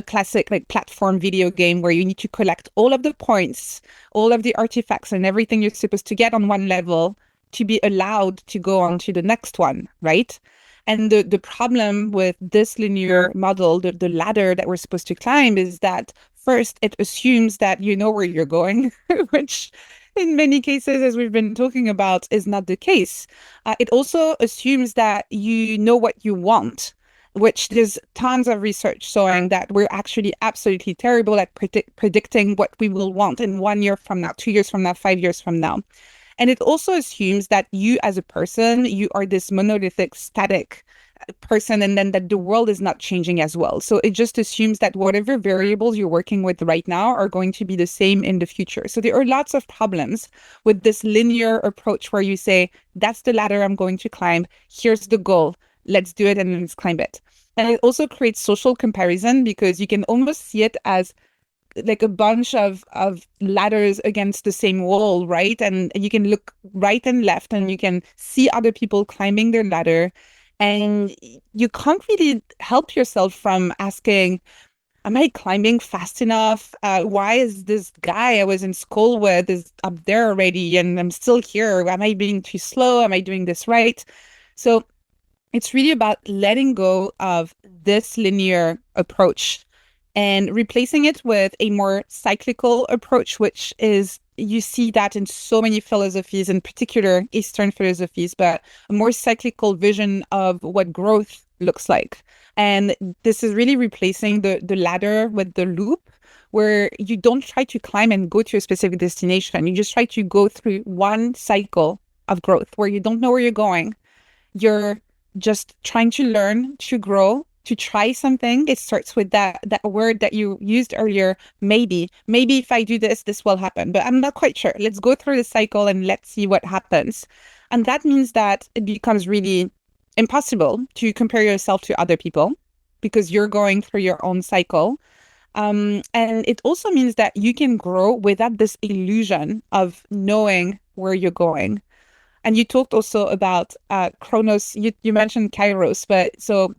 classic like platform video game where you need to collect all of the points, all of the artifacts and everything you're supposed to get on one level to be allowed to go on to the next one, right? And the problem with this linear model, the ladder that we're supposed to climb, is that first it assumes that you know where you're going, which in many cases, as we've been talking about, is not the case. It also assumes that you know what you want, which there's tons of research showing that we're actually absolutely terrible at predicting what we will want in 1 year from now, 2 years from now, 5 years from now. And it also assumes that you as a person, you are this monolithic, static person, and then that the world is not changing as well. So it just assumes that whatever variables you're working with right now are going to be the same in the future. So there are lots of problems with this linear approach where you say, that's the ladder I'm going to climb. Here's the goal. Let's do it and let's climb it. And it also creates social comparison because you can almost see it as like a bunch of ladders against the same wall, right? And you can look right and left and you can see other people climbing their ladder. And you can't really help yourself from asking, am I climbing fast enough? Why is this guy I was in school with is up there already and I'm still here? Am I being too slow? Am I doing this right? So it's really about letting go of this linear approach and replacing it with a more cyclical approach, which is you see that in so many philosophies, in particular Eastern philosophies, but a more cyclical vision of what growth looks like. And this is really replacing the ladder with the loop, where you don't try to climb and go to a specific destination. You just try to go through one cycle of growth where you don't know where you're going. You're just trying to learn, to grow, to try something. It starts with that word that you used earlier, maybe. Maybe if I do this, this will happen, but I'm not quite sure. Let's go through the cycle and let's see what happens. And that means that it becomes really impossible to compare yourself to other people because you're going through your own cycle. And it also means that you can grow without this illusion of knowing where you're going. And you talked also about chronos. You mentioned kairos, but so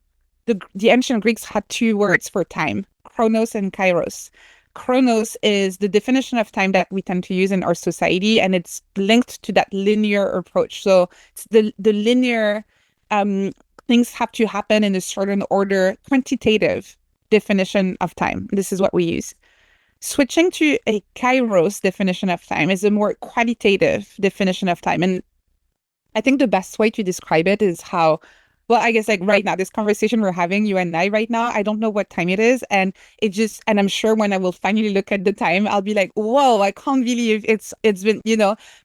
the ancient Greeks had two words for time, chronos and kairos. Chronos is the definition of time that we tend to use in our society, and it's linked to that linear approach. So it's the linear things have to happen in a certain order, quantitative definition of time. This is what we use. Switching to a kairos definition of time is a more qualitative definition of time. And I think the best way to describe it is how, well, I guess like right now, this conversation we're having, you and I right now, I don't know what time it is. And it just, and I'm sure when I will finally look at the time, I'll be like, whoa, I can't believe it's been,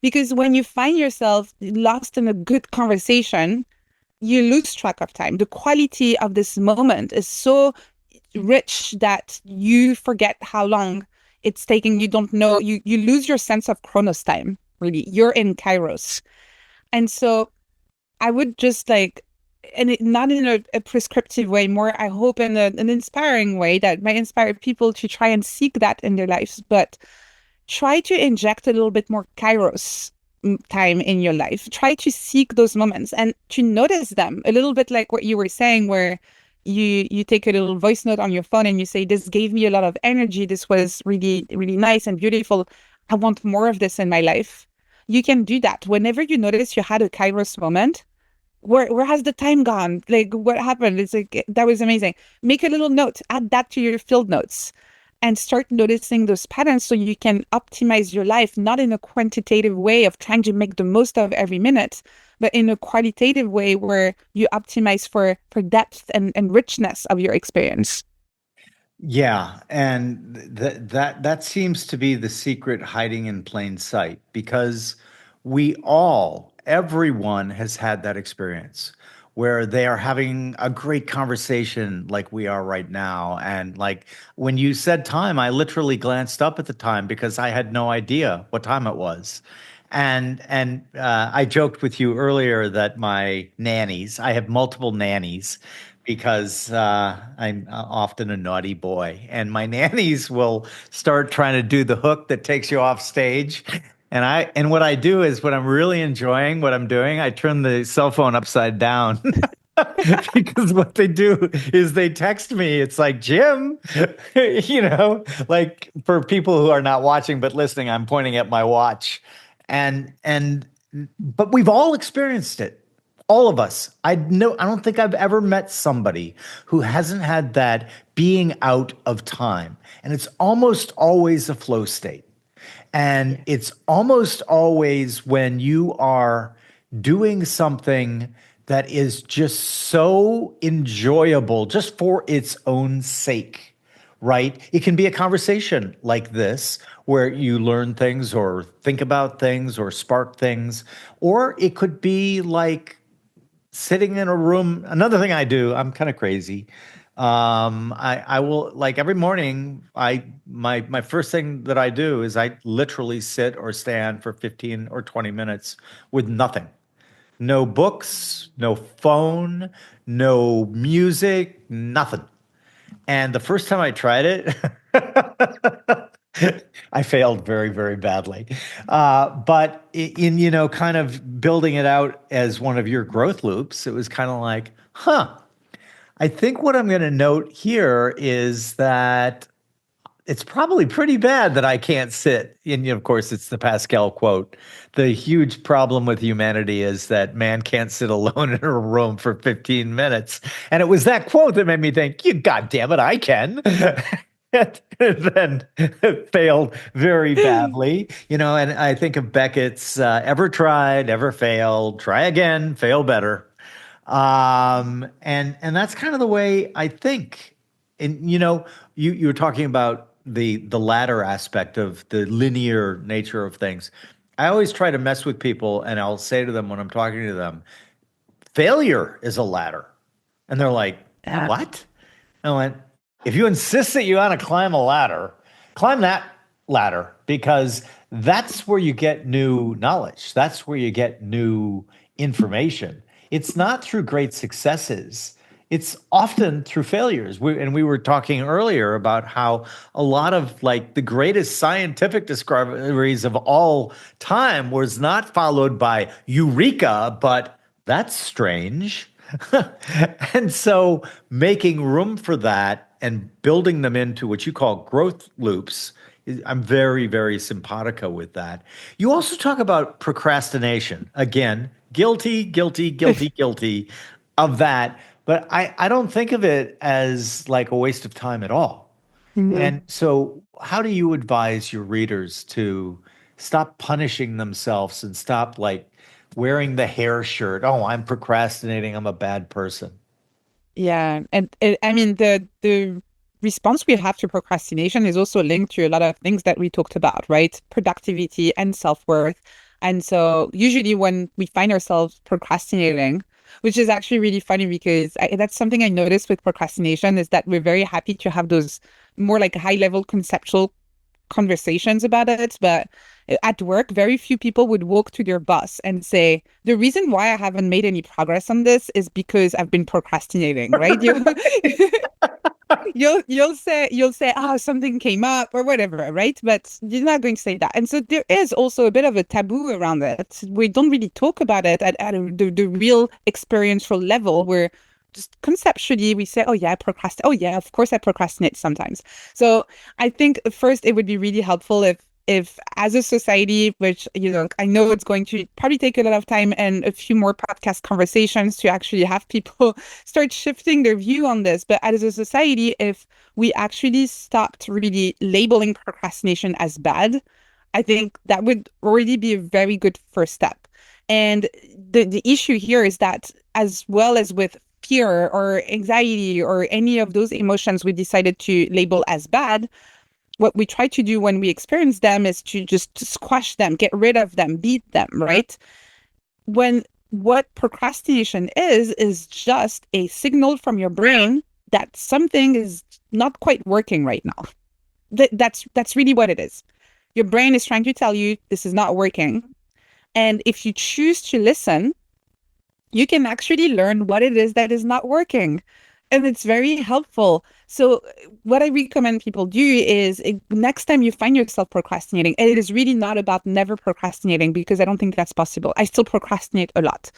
because when you find yourself lost in a good conversation, you lose track of time. The quality of this moment is so rich that you forget how long it's taking. You don't know, you lose your sense of chronos time, really. You're in kairos. And so I would just like, and not in a prescriptive way, more, I hope, in an inspiring way that might inspire people to try and seek that in their lives, but try to inject a little bit more kairos time in your life. Try to seek those moments and to notice them a little bit like what you were saying, where you take a little voice note on your phone and you say, this gave me a lot of energy. This was really, really nice and beautiful. I want more of this in my life. You can do that. Whenever you notice you had a kairos moment, where has the time gone? Like, what happened? It's like, that was amazing. Make a little note, add that to your field notes, and start noticing those patterns so you can optimize your life, not in a quantitative way of trying to make the most of every minute, but in a qualitative way where you optimize for depth and richness of your experience. Yeah, and that seems to be the secret hiding in plain sight because everyone has had that experience where they are having a great conversation like we are right now. And like when you said time, I literally glanced up at the time because I had no idea what time it was. And I joked with you earlier that my nannies, I have multiple nannies because I'm often a naughty boy, and my nannies will start trying to do the hook that takes you off stage. And what I do is when I'm really enjoying what I'm doing, I turn the cell phone upside down. Because what they do is they text me. It's like, Jim, like for people who are not watching but listening, I'm pointing at my watch. And but we've all experienced it. All of us. I don't think I've ever met somebody who hasn't had that being out of time. And it's almost always a flow state. And it's almost always when you are doing something that is just so enjoyable just for its own sake, right? It can be a conversation like this where you learn things or think about things or spark things, or it could be like sitting in a room. Another thing I do, I'm kind of crazy. I will like every morning. My first thing that I do is I literally sit or stand for 15 or 20 minutes with nothing. No books, no phone, no music, nothing. And the first time I tried it, I failed very, very badly. But in, kind of building it out as one of your growth loops, it was kind of like, huh, I think what I'm going to note here is that it's probably pretty bad that I can't sit. And of course, it's the Pascal quote. The huge problem with humanity is that man can't sit alone in a room for 15 minutes. And it was that quote that made me think, you goddamn it, I can. And then failed very badly, and I think of Beckett's ever tried, ever failed, try again, fail better. And that's kind of the way I think. And you were talking about the latter aspect of the linear nature of things. I always try to mess with people, and I'll say to them when I'm talking to them, failure is a ladder. And they're like, Yeah. what? I went, if you insist that you want to climb a ladder, climb that ladder because that's where you get new knowledge. That's where you get new information. It's not through great successes. It's often through failures. We were talking earlier about how a lot of like the greatest scientific discoveries of all time was not followed by eureka, but that's strange. And so making room for that and building them into what you call growth loops, I'm very, very simpatico with that. You also talk about procrastination. Again, guilty, guilty, guilty, guilty of that. But I don't think of it as like a waste of time at all. Mhm. And so, how do you advise your readers to stop punishing themselves and stop like wearing the hair shirt? Oh, I'm procrastinating. I'm a bad person. Yeah, and I mean the response we have to procrastination is also linked to a lot of things that we talked about, right? Productivity and self-worth. And so usually when we find ourselves procrastinating, which is actually really funny because that's something I noticed with procrastination is that we're very happy to have those more like high-level conceptual conversations about it, but at work, very few people would walk to their boss and say, the reason why I haven't made any progress on this is because I've been procrastinating, right? You'll say, oh, something came up or whatever, right? But you're not going to say that. And so there is also a bit of a taboo around it. We don't really talk about it at the real experiential level where just conceptually we say, oh yeah, I procrastinate. Oh yeah, of course I procrastinate sometimes. So I think first it would be really helpful if as a society, which I know it's going to probably take a lot of time and a few more podcast conversations to actually have people start shifting their view on this, but as a society, if we actually stopped really labeling procrastination as bad, I think that would already be a very good first step. And the issue here is that as well as with fear or anxiety or any of those emotions we decided to label as bad, what we try to do when we experience them is to just squash them, get rid of them, beat them, right? When what procrastination is just a signal from your brain that something is not quite working right now. That's really what it is. Your brain is trying to tell you this is not working. And if you choose to listen, you can actually learn what it is that is not working. And it's very helpful. So what I recommend people do is next time you find yourself procrastinating, and it is really not about never procrastinating because I don't think that's possible. I still procrastinate a lot.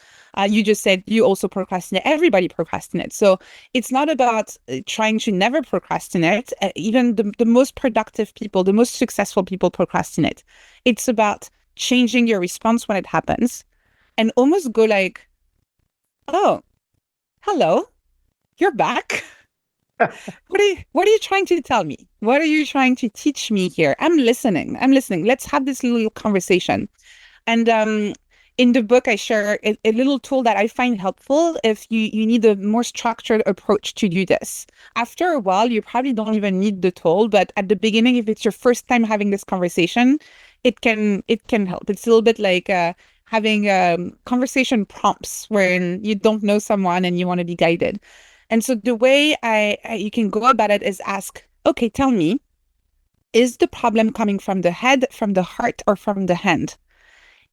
You just said you also procrastinate. Everybody procrastinates. So it's not about trying to never procrastinate. Even the most productive people, the most successful people procrastinate. It's about changing your response when it happens and almost go like, oh, hello, you're back. What are you trying to tell me? What are you trying to teach me here? I'm listening. Let's have this little conversation. And In the book, I share a little tool that I find helpful if you need a more structured approach to do this. After a while, you probably don't even need the tool, but at the beginning, if it's your first time having this conversation, it can help. It's a little bit like having conversation prompts wherein you don't know someone and you want to be guided. And so the way you can go about it is ask, okay, tell me, is the problem coming from the head, from the heart, or from the hand?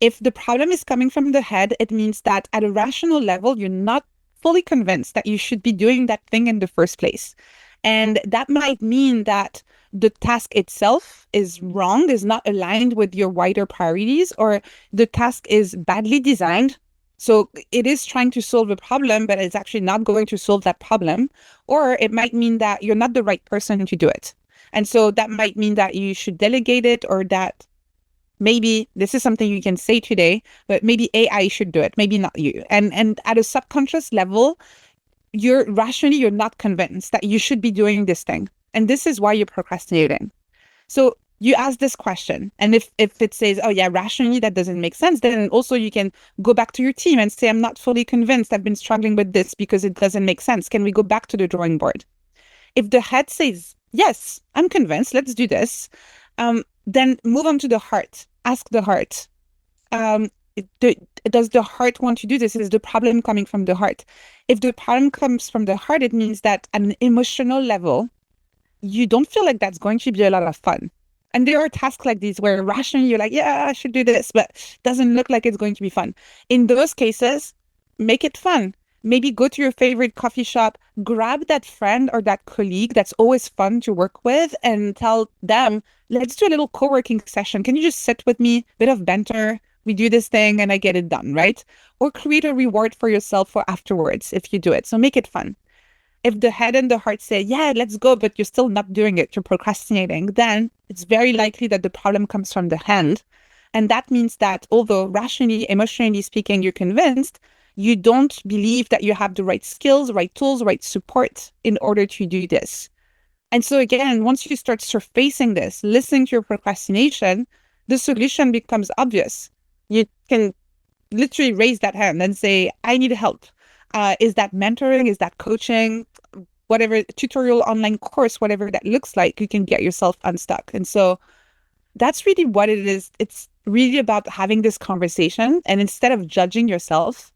If the problem is coming from the head, it means that at a rational level, you're not fully convinced that you should be doing that thing in the first place. And that might mean that the task itself is wrong, is not aligned with your wider priorities, or the task is badly designed. So it is trying to solve a problem, but it's actually not going to solve that problem. Or it might mean that you're not the right person to do it. And so that might mean that you should delegate it, or that maybe this is something you can say today, but maybe AI should do it, maybe not you. And at a subconscious level, you're not convinced that you should be doing this thing. And this is why you're procrastinating. So you ask this question. And if it says, oh yeah, rationally that doesn't make sense, then also you can go back to your team and say, I'm not fully convinced. I've been struggling with this because it doesn't make sense. Can we go back to the drawing board? If the head says, yes, I'm convinced, let's do this, then move on to the heart. Ask the heart. Um, does the heart want to do this? Is the problem coming from the heart? If the problem comes from the heart, it means that at an emotional level, you don't feel like that's going to be a lot of fun. And there are tasks like these where rationally you're like, yeah, I should do this, but it doesn't look like it's going to be fun. In those cases, make it fun. Maybe go to your favorite coffee shop, grab that friend or that colleague that's always fun to work with, and tell them, let's do a little co-working session. Can you just sit with me? Bit of banter. We do this thing and I get it done, right? Or create a reward for yourself for afterwards if you do it. So make it fun. If the head and the heart say, yeah, let's go, but you're still not doing it, you're procrastinating, then it's very likely that the problem comes from the hand. And that means that although rationally, emotionally speaking, you're convinced, you don't believe that you have the right skills, right tools, right support in order to do this. And so again, once you start surfacing this, listening to your procrastination, the solution becomes obvious. You can literally raise that hand and say, I need help. Is that mentoring? Is that coaching? Whatever tutorial, online course, whatever that looks like, you can get yourself unstuck. And so that's really what it is. It's really about having this conversation. And instead of judging yourself,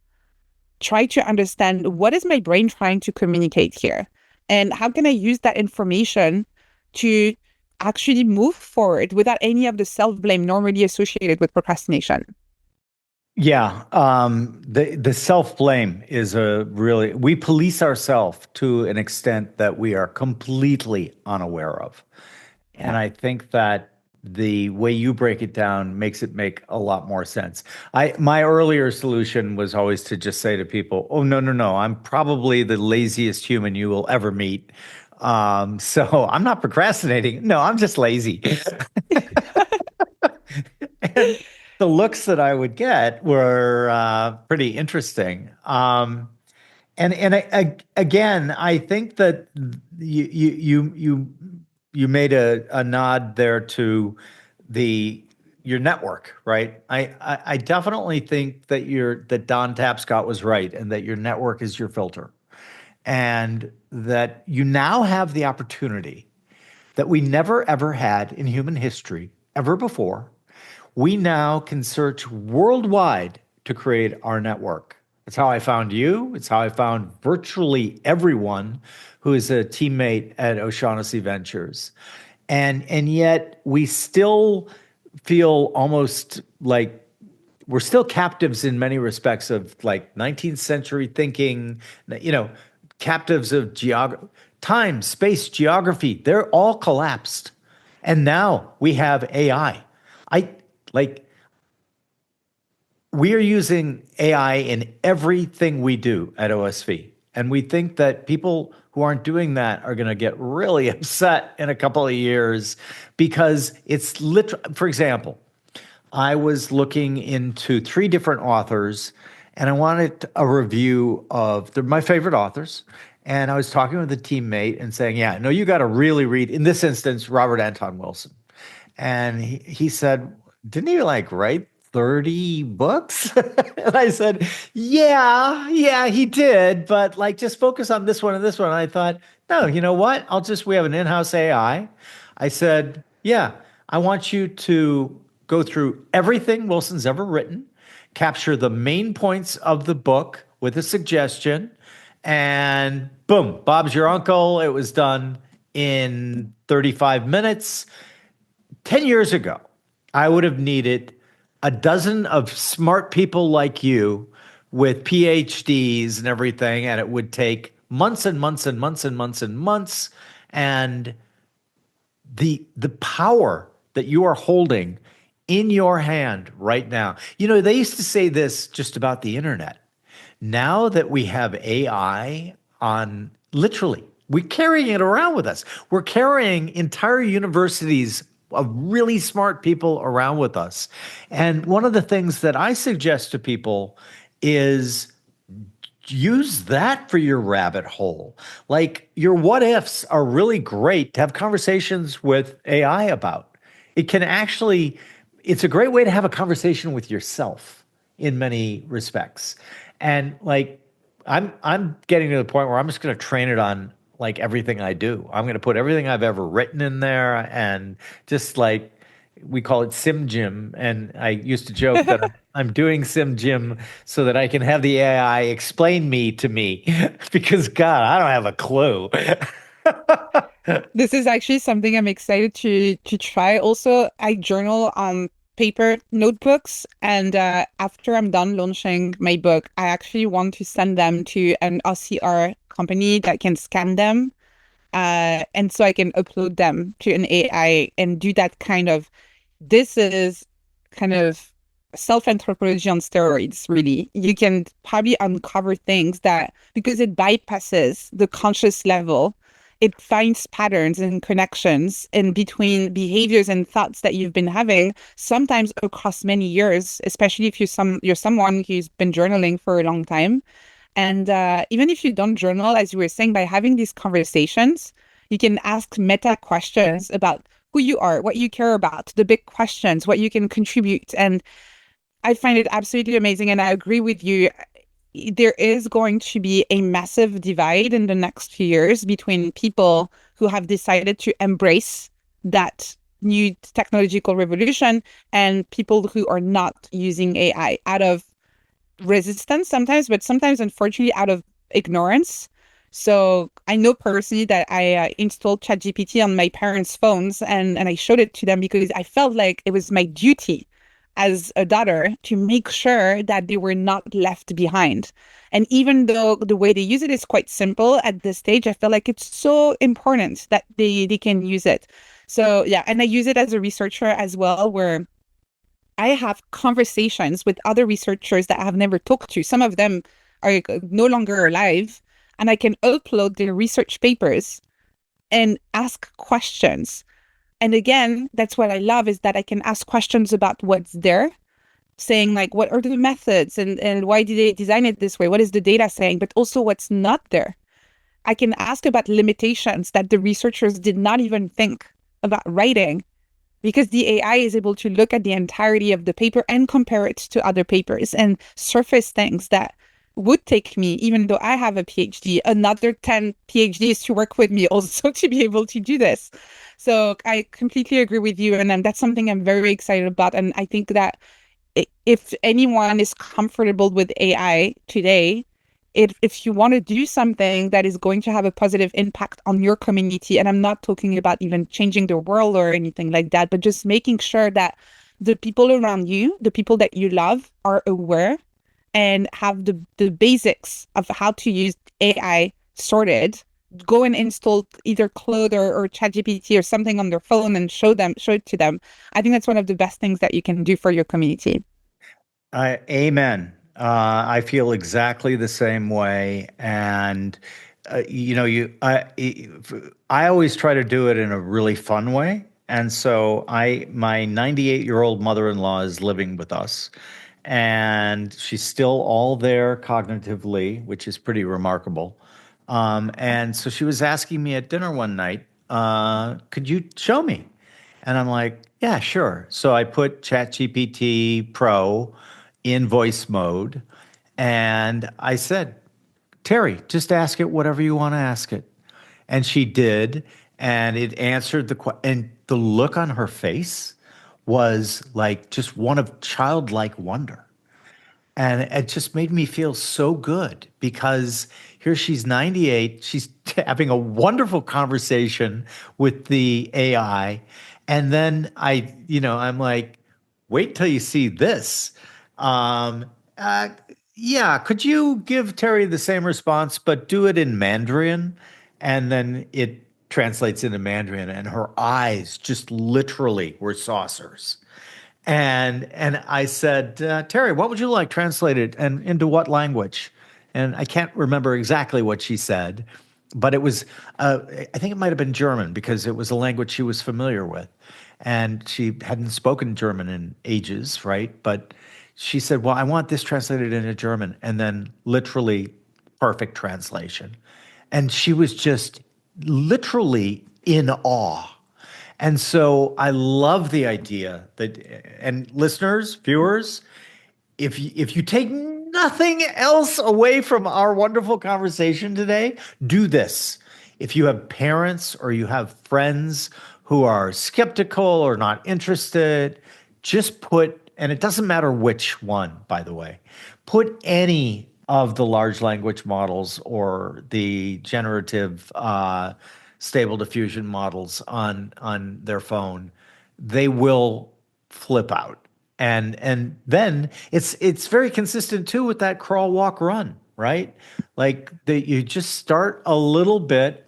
try to understand, what is my brain trying to communicate here? And how can I use that information to actually move forward without any of the self-blame normally associated with procrastination? Yeah, the self-blame is we police ourselves to an extent that we are completely unaware of. And Yeah. I think that the way you break it down makes it make a lot more sense. My earlier solution was always to just say to people, "Oh, no, no, no, I'm probably the laziest human you will ever meet. So I'm not procrastinating. No, I'm just lazy." And the looks that I would get were pretty interesting. Again, I think that you made a nod there to the your network, right? I definitely think that that Don Tapscott was right, and that your network is your filter, and that you now have the opportunity that we never ever had in human history ever before. We now can search worldwide to create our network. That's how I found you. It's how I found virtually everyone who is a teammate at O'Shaughnessy Ventures. And yet we still feel almost like we're still captives in many respects of like 19th century thinking, captives of time, space, geography. They're all collapsed. And now we have AI. I like we are using AI in everything we do at OSV. And we think that people who aren't doing that are going to get really upset in a couple of years because it's literally, for example, I was looking into 3 different authors and I wanted a review of my favorite authors. And I was talking with a teammate and saying, yeah, no, you got to really read, in this instance, Robert Anton Wilson. And he said, didn't he like write 30 books? And I said, yeah, he did, but like just focus on this one and this one. And I thought, no, you know what? We have an in-house AI. I said, yeah, I want you to go through everything Wilson's ever written, capture the main points of the book with a suggestion, and boom, Bob's your uncle. It was done in 35 minutes. 10 years ago, I would have needed a dozen of smart people like you with PhDs and everything, and it would take months and months and months and months and months. And the power that you are holding in your hand right now. You know, they used to say this just about the internet. Now that we have AI on literally, we're carrying it around with us. We're carrying entire universities of really smart people around with us. And one of the things that I suggest to people is use that for your rabbit hole. Like your what ifs are really great to have conversations with AI about. It can actually, it's a great way to have a conversation with yourself in many respects. And like I'm getting to the point where I'm just going to train it on like everything I do. I'm going to put everything I've ever written in there and just like we call it Sim Gym. And I used to joke that I'm doing Sim Gym so that I can have the AI explain me to me because God, I don't have a clue. This is actually something I'm excited to try. Also, I journal on paper notebooks, and after I'm done launching my book, I actually want to send them to an OCR company that can scan them, and so I can upload them to an AI and do that kind of. This is kind of self-anthropology on steroids, really. You can probably uncover things that, because it bypasses the conscious level, it finds patterns and connections in between behaviors and thoughts that you've been having, sometimes across many years, especially if you're someone who's been journaling for a long time. And even if you don't journal, as you were saying, by having these conversations, you can ask meta questions about who you are, what you care about, the big questions, what you can contribute. And I find it absolutely amazing. And I agree with you. There is going to be a massive divide in the next few years between people who have decided to embrace that new technological revolution and people who are not using AI out of resistance sometimes, but sometimes, unfortunately, out of ignorance. So I know personally that I installed ChatGPT on my parents' phones and I showed it to them because I felt like it was my duty as a daughter to make sure that they were not left behind. And even though the way they use it is quite simple at this stage, I feel like it's so important that they can use it. So yeah, and I use it as a researcher as well, where I have conversations with other researchers that I have never talked to. Some of them are no longer alive, and I can upload their research papers and ask questions. And again, that's what I love is that I can ask questions about what's there, saying like, what are the methods and why did they design it this way? What is the data saying? But also what's not there. I can ask about limitations that the researchers did not even think about writing because the AI is able to look at the entirety of the paper and compare it to other papers and surface things that would take me, even though I have a PhD, another 10 PhDs to work with me also to be able to do this. So I completely agree with you. And that's something I'm very excited about. And I think that if anyone is comfortable with AI today, if you want to do something that is going to have a positive impact on your community, and I'm not talking about even changing the world or anything like that, but just making sure that the people around you, the people that you love, are aware and have the basics of how to use AI sorted, go and install either Claude or ChatGPT or something on their phone and show it to them. I think that's one of the best things that you can do for your community. Amen. I feel exactly the same way, and you know, I always try to do it in a really fun way. And so, my 98-year-old mother-in-law is living with us, and she's still all there cognitively, which is pretty remarkable. And so she was asking me at dinner one night, could you show me? And I'm like, yeah, sure. So I put ChatGPT Pro in voice mode and I said, Terry, just ask it whatever you want to ask it. And she did. And it answered the question. And the look on her face was like just one of childlike wonder. And it just made me feel so good because here she's 98. She's having a wonderful conversation with the AI. And then I'm like, wait till you see this. Um, uh, yeah, could you give Terry the same response, but do it in Mandarin? And then it translates into Mandarin, and her eyes just literally were saucers. And I said, Terry, what would you like translated and into what language? And I can't remember exactly what she said, but it was, I think it might have been German because it was a language she was familiar with. And she hadn't spoken German in ages, right? But she said, well, I want this translated into German. And then literally perfect translation. And she was just literally in awe. And so I love the idea that, and listeners, viewers, if you take nothing else away from our wonderful conversation today, do this. If you have parents or you have friends who are skeptical or not interested, just put, and it doesn't matter which one, by the way, put any of the large language models or the generative stable diffusion models on their phone. They will flip out. And then it's very consistent too with that crawl, walk, run, right? Like you just start a little bit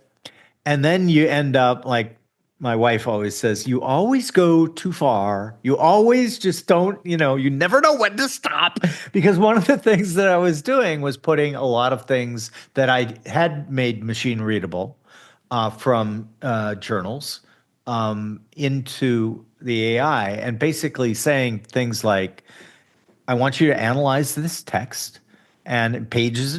and then you end up like my wife always says, you always go too far. You always just don't, you never know when to stop. Because one of the things that I was doing was putting a lot of things that I had made machine readable from journals into the AI and basically saying things like, I want you to analyze this text and pages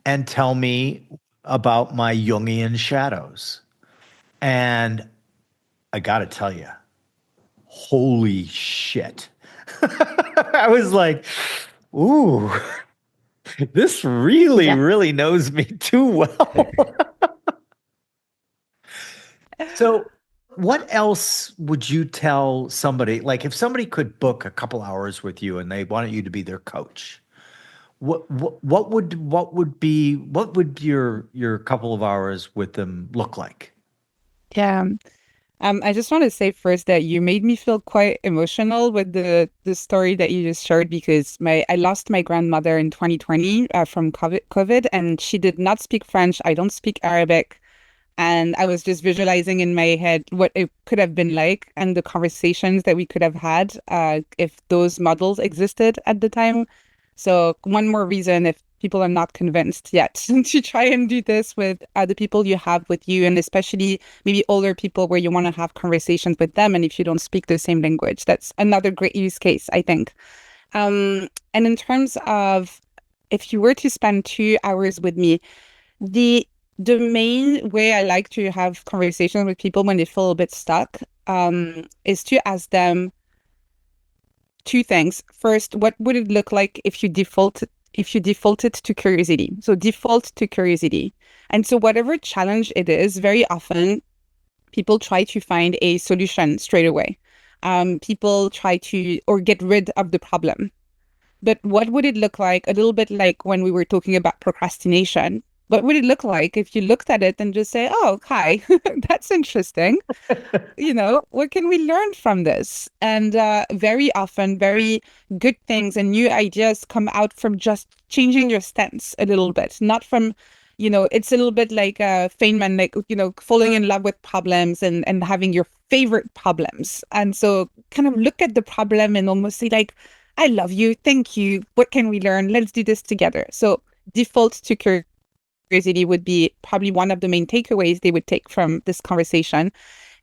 and tell me about my Jungian shadows. And I got to tell you, holy shit. I was like, ooh, this really, Yeah. really knows me too well. So, what else would you tell somebody? Like, if somebody could book a couple hours with you and they wanted you to be their coach, what would your couple of hours with them look like? Yeah. I just want to say first that you made me feel quite emotional with the story that you just shared because my I lost my grandmother in 2020 from COVID, and she did not speak French. I don't speak Arabic. And I was just visualizing in my head what it could have been like and the conversations that we could have had if those models existed at the time. So one more reason, if people are not convinced yet, to try and do this with the people you have with you, and especially maybe older people where you want to have conversations with them. And if you don't speak the same language, that's another great use case, I think. And in terms of if you were to spend 2 hours with me, the the main way I like to have conversations with people when they feel a bit stuck, is to ask them two things. First, what would it look like if you defaulted to curiosity? So default to curiosity. And so whatever challenge it is, very often people try to find a solution straight away. People try to or get rid of the problem. But what would it look like? A little bit like when we were talking about procrastination. What would it look like if you looked at it and just say, oh, hi, that's interesting. What can we learn from this? And very often, very good things and new ideas come out from just changing your stance a little bit, not from, it's a little bit like Feynman, like, falling in love with problems and having your favorite problems. And so kind of look at the problem and almost say like, I love you. Thank you. What can we learn? Let's do this together. So default to curiosity would be probably one of the main takeaways they would take from this conversation.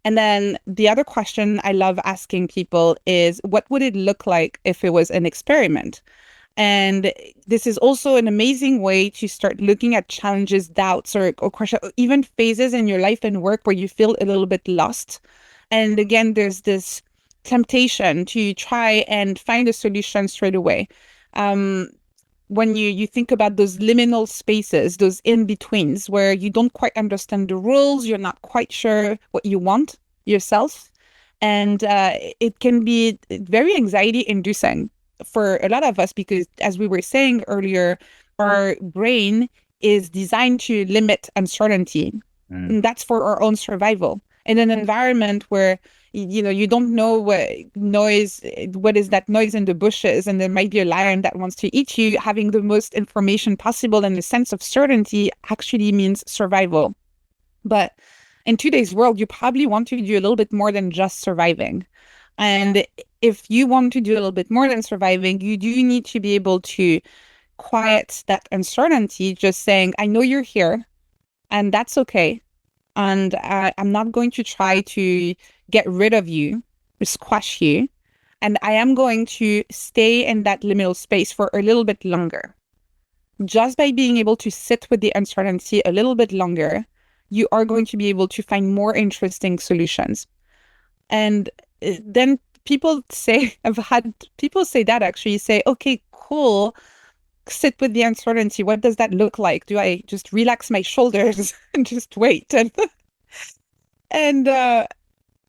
And then the other question I love asking people is, what would it look like if it was an experiment? And this is also an amazing way to start looking at challenges, doubts, or questions, even phases in your life and work where you feel a little bit lost. And again, there's this temptation to try and find a solution straight away. Um, when you think about those liminal spaces, those in-betweens where you don't quite understand the rules, you're not quite sure what you want yourself. And it can be very anxiety inducing for a lot of us because, as we were saying earlier, our brain is designed to limit uncertainty. Mm. And that's for our own survival. In an environment where you don't know what is that noise in the bushes, and there might be a lion that wants to eat you, having the most information possible and a sense of certainty actually means survival. But in today's world, you probably want to do a little bit more than just surviving. And if you want to do a little bit more than surviving, you do need to be able to quiet that uncertainty, just saying, I know you're here, and that's okay. And I'm not going to try to get rid of you, squash you. And I am going to stay in that liminal space for a little bit longer. Just by being able to sit with the uncertainty a little bit longer, you are going to be able to find more interesting solutions. And then people say, I've had people say that actually say, okay, cool, sit with the uncertainty. What does that look like? Do I just relax my shoulders and just wait? And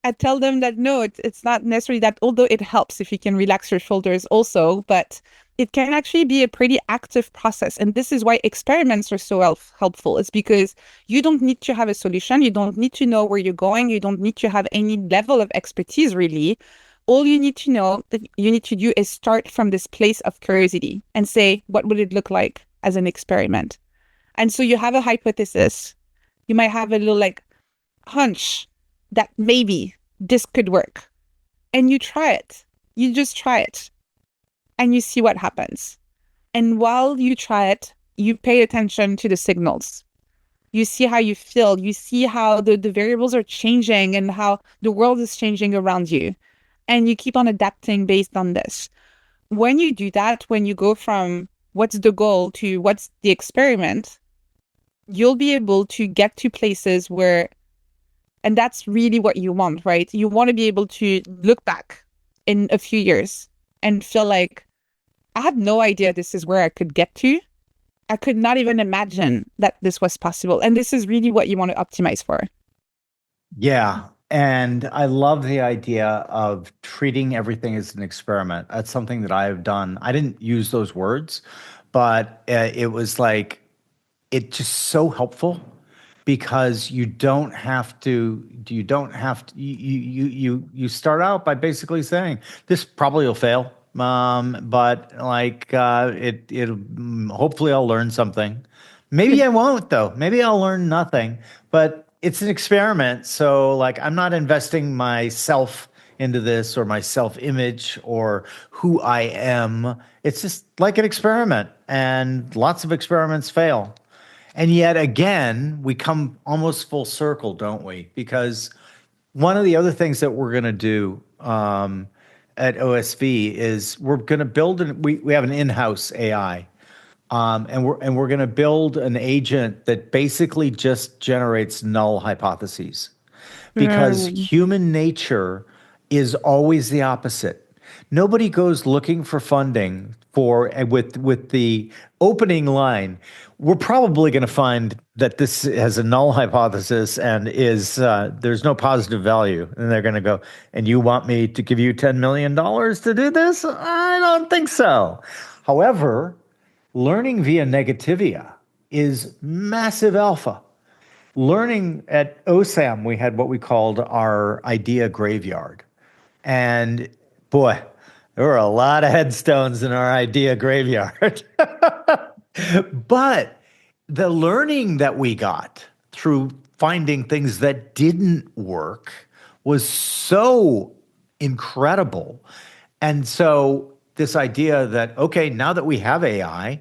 I tell them that no, it's not necessarily that, although it helps if you can relax your shoulders also, but it can actually be a pretty active process. And this is why experiments are so helpful. It's because you don't need to have a solution. You don't need to know where you're going. You don't need to have any level of expertise, really. All you need to know that you need to do is start from this place of curiosity and say, what would it look like as an experiment? And so you have a hypothesis. You might have a little like hunch that maybe this could work. And you try it. You just try it. And you see what happens. And while you try it, you pay attention to the signals. You see how you feel. You see how the variables are changing and how the world is changing around you. And you keep on adapting based on this. When you do that, when you go from what's the goal to what's the experiment, you'll be able to get to places where, and that's really what you want, right? You want to be able to look back in a few years and feel like, I had no idea this is where I could get to. I could not even imagine that this was possible. And this is really what you want to optimize for. Yeah. And I love the idea of treating everything as an experiment. That's something that I've done. I didn't use those words, but it was like, it's just so helpful because you start out by basically saying, this probably will fail. But like, hopefully I'll learn something. Maybe I won't though. Maybe I'll learn nothing, but it's an experiment. So like, I'm not investing myself into this or my self-image or who I am. It's just like an experiment, and lots of experiments fail. And yet again, we come almost full circle, don't we? Because one of the other things that we're going to do at OSV is we're going to build we have an in-house AI, and we're going to build an agent that basically just generates null hypotheses, because human nature is always the opposite. Nobody goes looking for funding for with the opening line, we're probably going to find that this has a null hypothesis and is there's no positive value. And they're going to go, and you want me to give you $10 million to do this? I don't think so. However, learning via negativia is massive alpha. Learning at OSAM, we had what we called our idea graveyard. And boy, there were a lot of headstones in our idea graveyard. But the learning that we got through finding things that didn't work was so incredible. And so this idea that, okay, now that we have AI,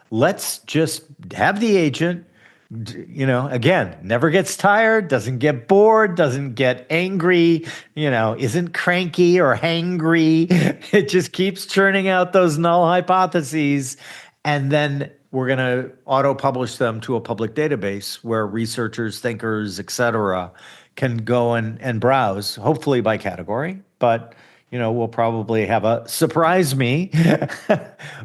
let's just have the agent, again, never gets tired, doesn't get bored, doesn't get angry, isn't cranky or hangry. It just keeps churning out those null hypotheses. And then we're going to auto-publish them to a public database where researchers, thinkers, et cetera, can go and browse, hopefully by category, but we'll probably have a surprise me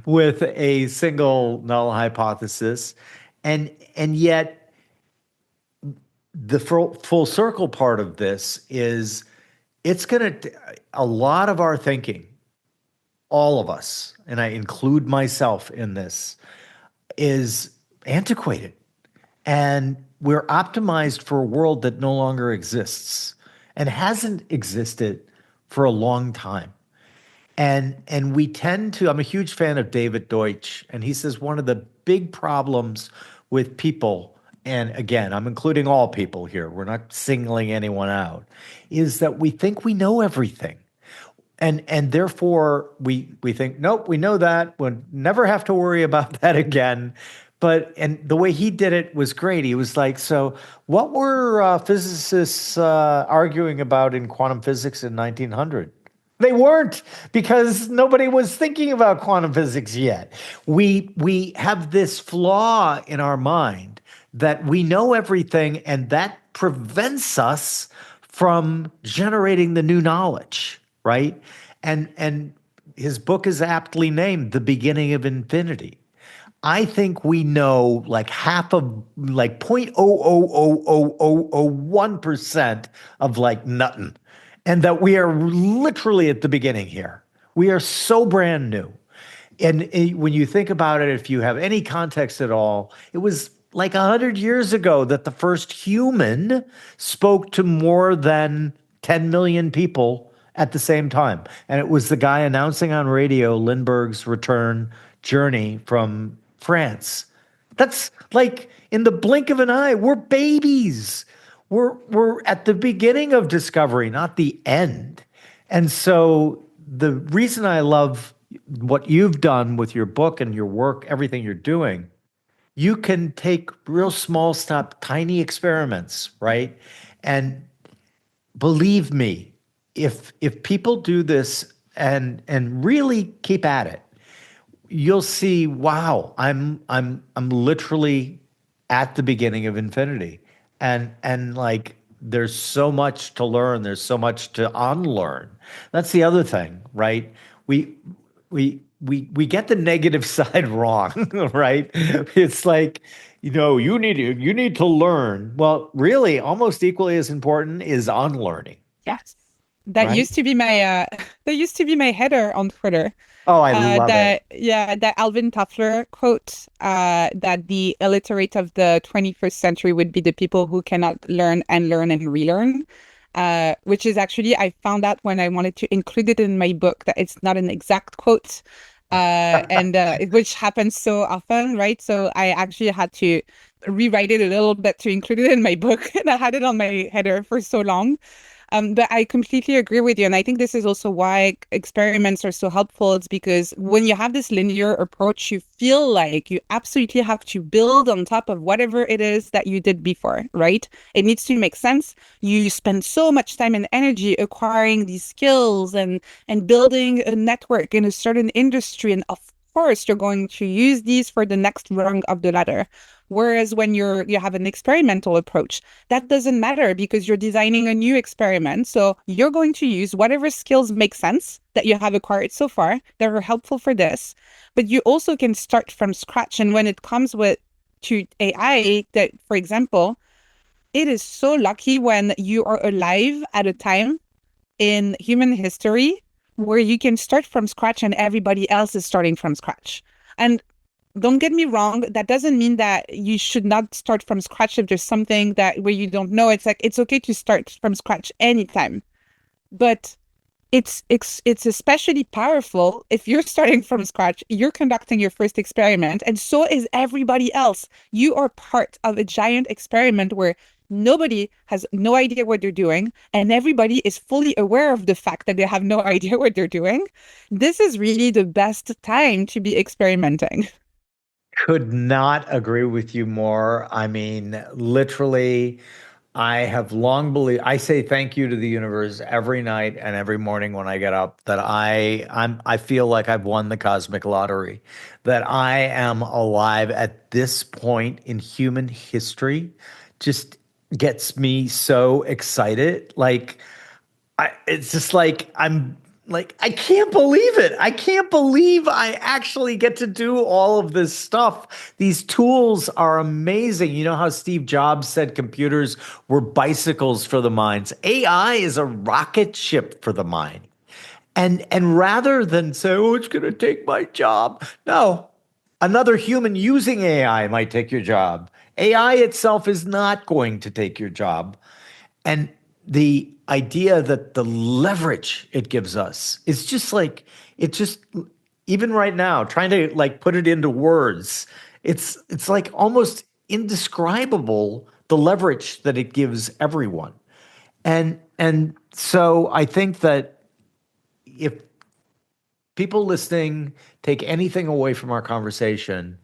with a single null hypothesis. And yet the full circle part of this is it's going to, a lot of our thinking, all of us, and I include myself in this, is antiquated. And we're optimized for a world that no longer exists and hasn't existed for a long time. And we tend to, I'm a huge fan of David Deutsch, and he says one of the big problems with people, and again, I'm including all people here, we're not singling anyone out, is that we think we know everything. And therefore we think, nope, we know that. We'll never have to worry about that again. And the way he did it was great. He was like, so what were physicists arguing about in quantum physics in 1900? They weren't, because nobody was thinking about quantum physics yet. We have this flaw in our mind that we know everything, and that prevents us from generating the new knowledge, right? And his book is aptly named The Beginning of Infinity. I think we know like half of, like 0.0000001% of like nothing. And that we are literally at the beginning here. We are so brand new. And when you think about it, if you have any context at all, it was like 100 years ago that the first human spoke to more than 10 million people at the same time. And it was the guy announcing on radio Lindbergh's return journey from France. That's like in the blink of an eye. We're babies. We're at the beginning of discovery, not the end. And so the reason I love what you've done with your book and your work, everything you're doing, you can take real small step, tiny experiments, right? And believe me, if people do this and really keep at it, you'll see, wow, I'm literally at the beginning of infinity. And like there's so much to learn, there's so much to unlearn. That's the other thing, right? We get the negative side wrong, right? It's like, you need to learn. Well, really, almost equally as important is unlearning, Yes. That right? used to be my that used to be my header on Twitter. Oh, I love it. That Alvin Toffler quote, that the illiterate of the 21st century would be the people who cannot learn and learn and relearn. Which is actually, I found out when I wanted to include it in my book that it's not an exact quote, and which happens so often, right? So I actually had to rewrite it a little bit to include it in my book, and I had it on my header for so long. But I completely agree with you. And I think this is also why experiments are so helpful. It's because when you have this linear approach, you feel like you absolutely have to build on top of whatever it is that you did before, right? It needs to make sense. You spend so much time and energy acquiring these skills and building a network in a certain industry. And of course, you're going to use these for the next rung of the ladder. Whereas when you have an experimental approach, that doesn't matter because you're designing a new experiment. So you're going to use whatever skills make sense that you have acquired so far that are helpful for this. But you also can start from scratch. And when it comes to AI, that, for example, it is so lucky when you are alive at a time in human history where you can start from scratch and everybody else is starting from scratch. And don't get me wrong, that doesn't mean that you should not start from scratch if there's something that where you don't know. It's like it's okay to start from scratch anytime. But it's especially powerful if you're starting from scratch, you're conducting your first experiment, and so is everybody else. You are part of a giant experiment where nobody has no idea what they're doing, and everybody is fully aware of the fact that they have no idea what they're doing. This is really the best time to be experimenting. Could not agree with you more. I mean, literally, I have long believed, I say thank you to the universe every night and every morning when I get up, that I feel like I've won the cosmic lottery, that I am alive at this point in human history, just gets me so excited. Like, it's just like I can't believe it. I can't believe I actually get to do all of this stuff. These tools are amazing. You know how Steve Jobs said computers were bicycles for the minds? AI is a rocket ship for the mind. And rather than say, oh, it's going to take my job, no, another human using AI might take your job. AI itself is not going to take your job. And the idea that the leverage it gives us is just like, it just, even right now, trying to like put it into words, it's like almost indescribable the leverage that it gives everyone. And so I think that if people listening take anything away from our conversation,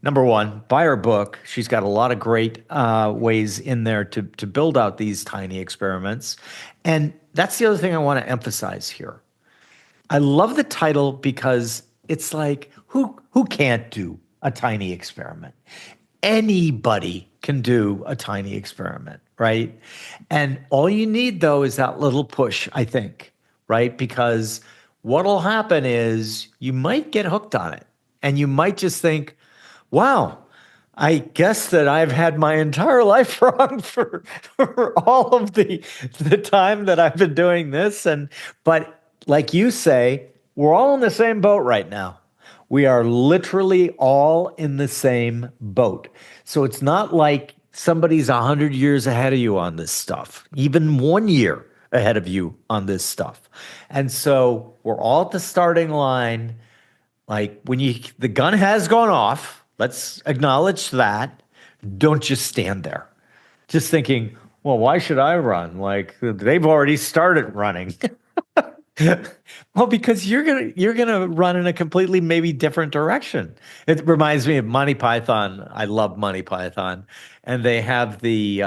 number one, buy her book. She's got a lot of great ways in there to build out these tiny experiments. And that's the other thing I want to emphasize here. I love the title because it's like who can't do a tiny experiment? Anybody can do a tiny experiment, right? And all you need though is that little push, I think, right? Because what'll happen is you might get hooked on it and you might just think, wow, I guess that I've had my entire life wrong for all of the time that I've been doing this. And but like you say, we're all in the same boat right now. We are literally all in the same boat. So it's not like somebody's 100 years ahead of you on this stuff, even 1 year ahead of you on this stuff. And so we're all at the starting line. Like when the gun has gone off, let's acknowledge that. Don't just stand there, just thinking, well, why should I run? Like they've already started running. Well, because you're gonna run in a completely maybe different direction. It reminds me of Monty Python. I love Monty Python, and they have they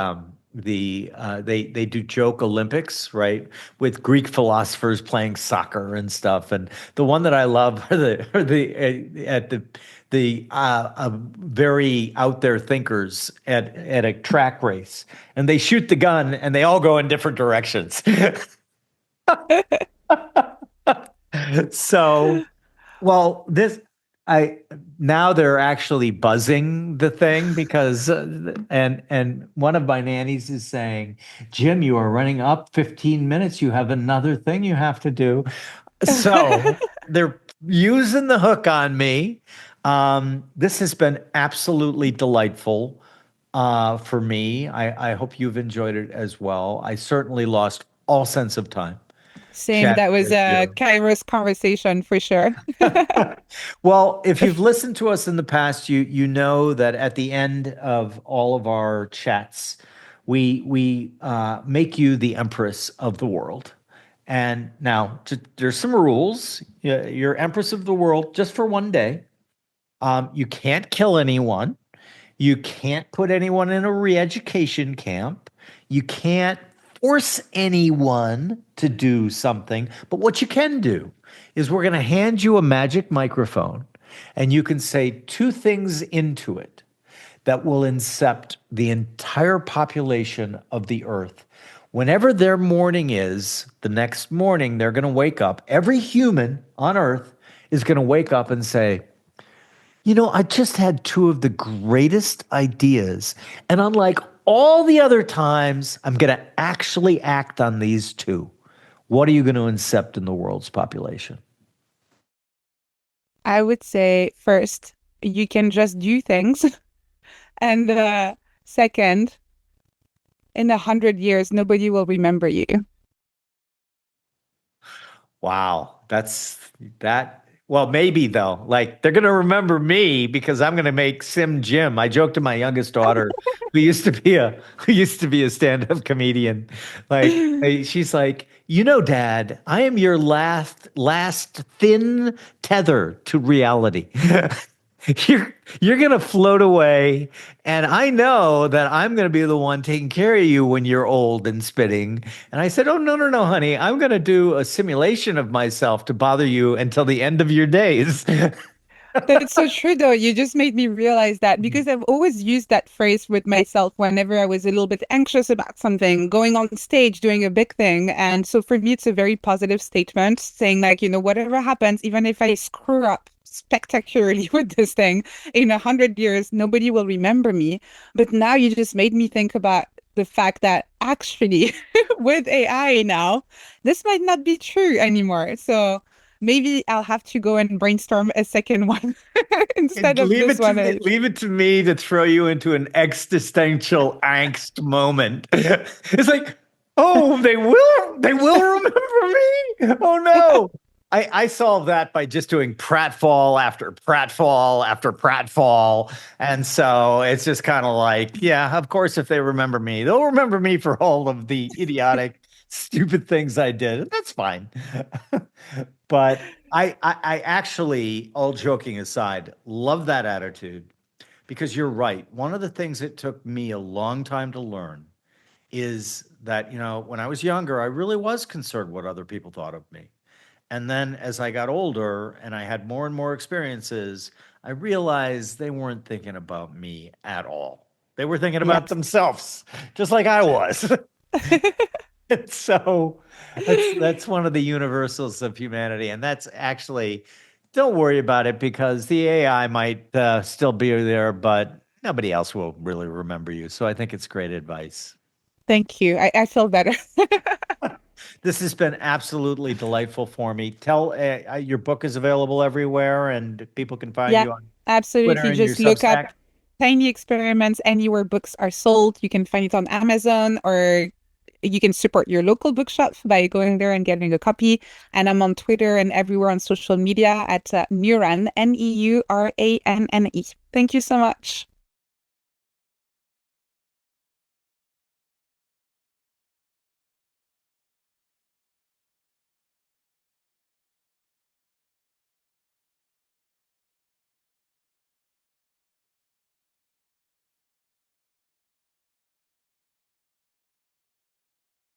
do joke Olympics, right, with Greek philosophers playing soccer and stuff. And the one that I love are the at the very out there thinkers at a track race, and they shoot the gun, and they all go in different directions. So, well, this I now they're actually buzzing the thing because and one of my nannies is saying, "Jim, you are running up 15 minutes. You have another thing you have to do." So, they're using the hook on me. This has been absolutely delightful for me. I hope you've enjoyed it as well. I certainly lost all sense of time Same. chatting That was with a you. Kairos conversation for sure. Well, if you've listened to us in the past, you know that at the end of all of our chats, we make you the empress of the world. And now there's some rules. You're empress of the world just for 1 day. You can't kill anyone. You can't put anyone in a re-education camp. You can't force anyone to do something. But what you can do is we're going to hand you a magic microphone and you can say two things into it that will incept the entire population of the earth. Whenever their morning is, the next morning, they're going to wake up. Every human on earth is going to wake up and say, you know, I just had two of the greatest ideas. And unlike all the other times, I'm going to actually act on these two. What are you going to incept in the world's population? I would say first, you can just do things. And second, in 100 years, nobody will remember you. Wow, that's that. Well, maybe though. Like they're gonna remember me because I'm gonna make Sim Jim. I joked to my youngest daughter, who used to be a stand-up comedian. Like she's like, you know, Dad, I am your last thin tether to reality. You're gonna float away, and I know that I'm gonna be the one taking care of you when you're old and spitting. And I said, "Oh no, no, no, honey! I'm gonna do a simulation of myself to bother you until the end of your days." That's so true, though. You just made me realize that Mhm. because I've always used that phrase with myself whenever I was a little bit anxious about something, going on stage, doing a big thing. And so for me, it's a very positive statement saying, like, whatever happens, even if I screw up spectacularly with this thing, in 100 years, nobody will remember me. But now you just made me think about the fact that actually, with AI now, this might not be true anymore. So maybe I'll have to go and brainstorm a second one And instead of this one. leave it to me to throw you into an existential angst moment. It's like, oh, they will remember me. Oh no. I solved that by just doing pratfall after pratfall after pratfall. And so it's just kind of like, yeah, of course, if they remember me, they'll remember me for all of the idiotic, stupid things I did. That's fine. But I actually, all joking aside, love that attitude because you're right. One of the things it took me a long time to learn is that, when I was younger, I really was concerned what other people thought of me. And then as I got older and I had more and more experiences, I realized they weren't thinking about me at all. They were thinking about Yes. themselves, just like I was. So that's one of the universals of humanity, and that's actually don't worry about it because the AI might still be there, but nobody else will really remember you. So I think it's great advice. Thank you. I feel better. This has been absolutely delightful for me. Tell your book is available everywhere, and people can find Yeah, you on Twitter absolutely. and your Just look up Substack. Tiny Experiments anywhere books are sold. You can find it on Amazon or you can support your local bookshop by going there and getting a copy. And I'm on Twitter and everywhere on social media at Neuran, Neuranne. Thank you so much.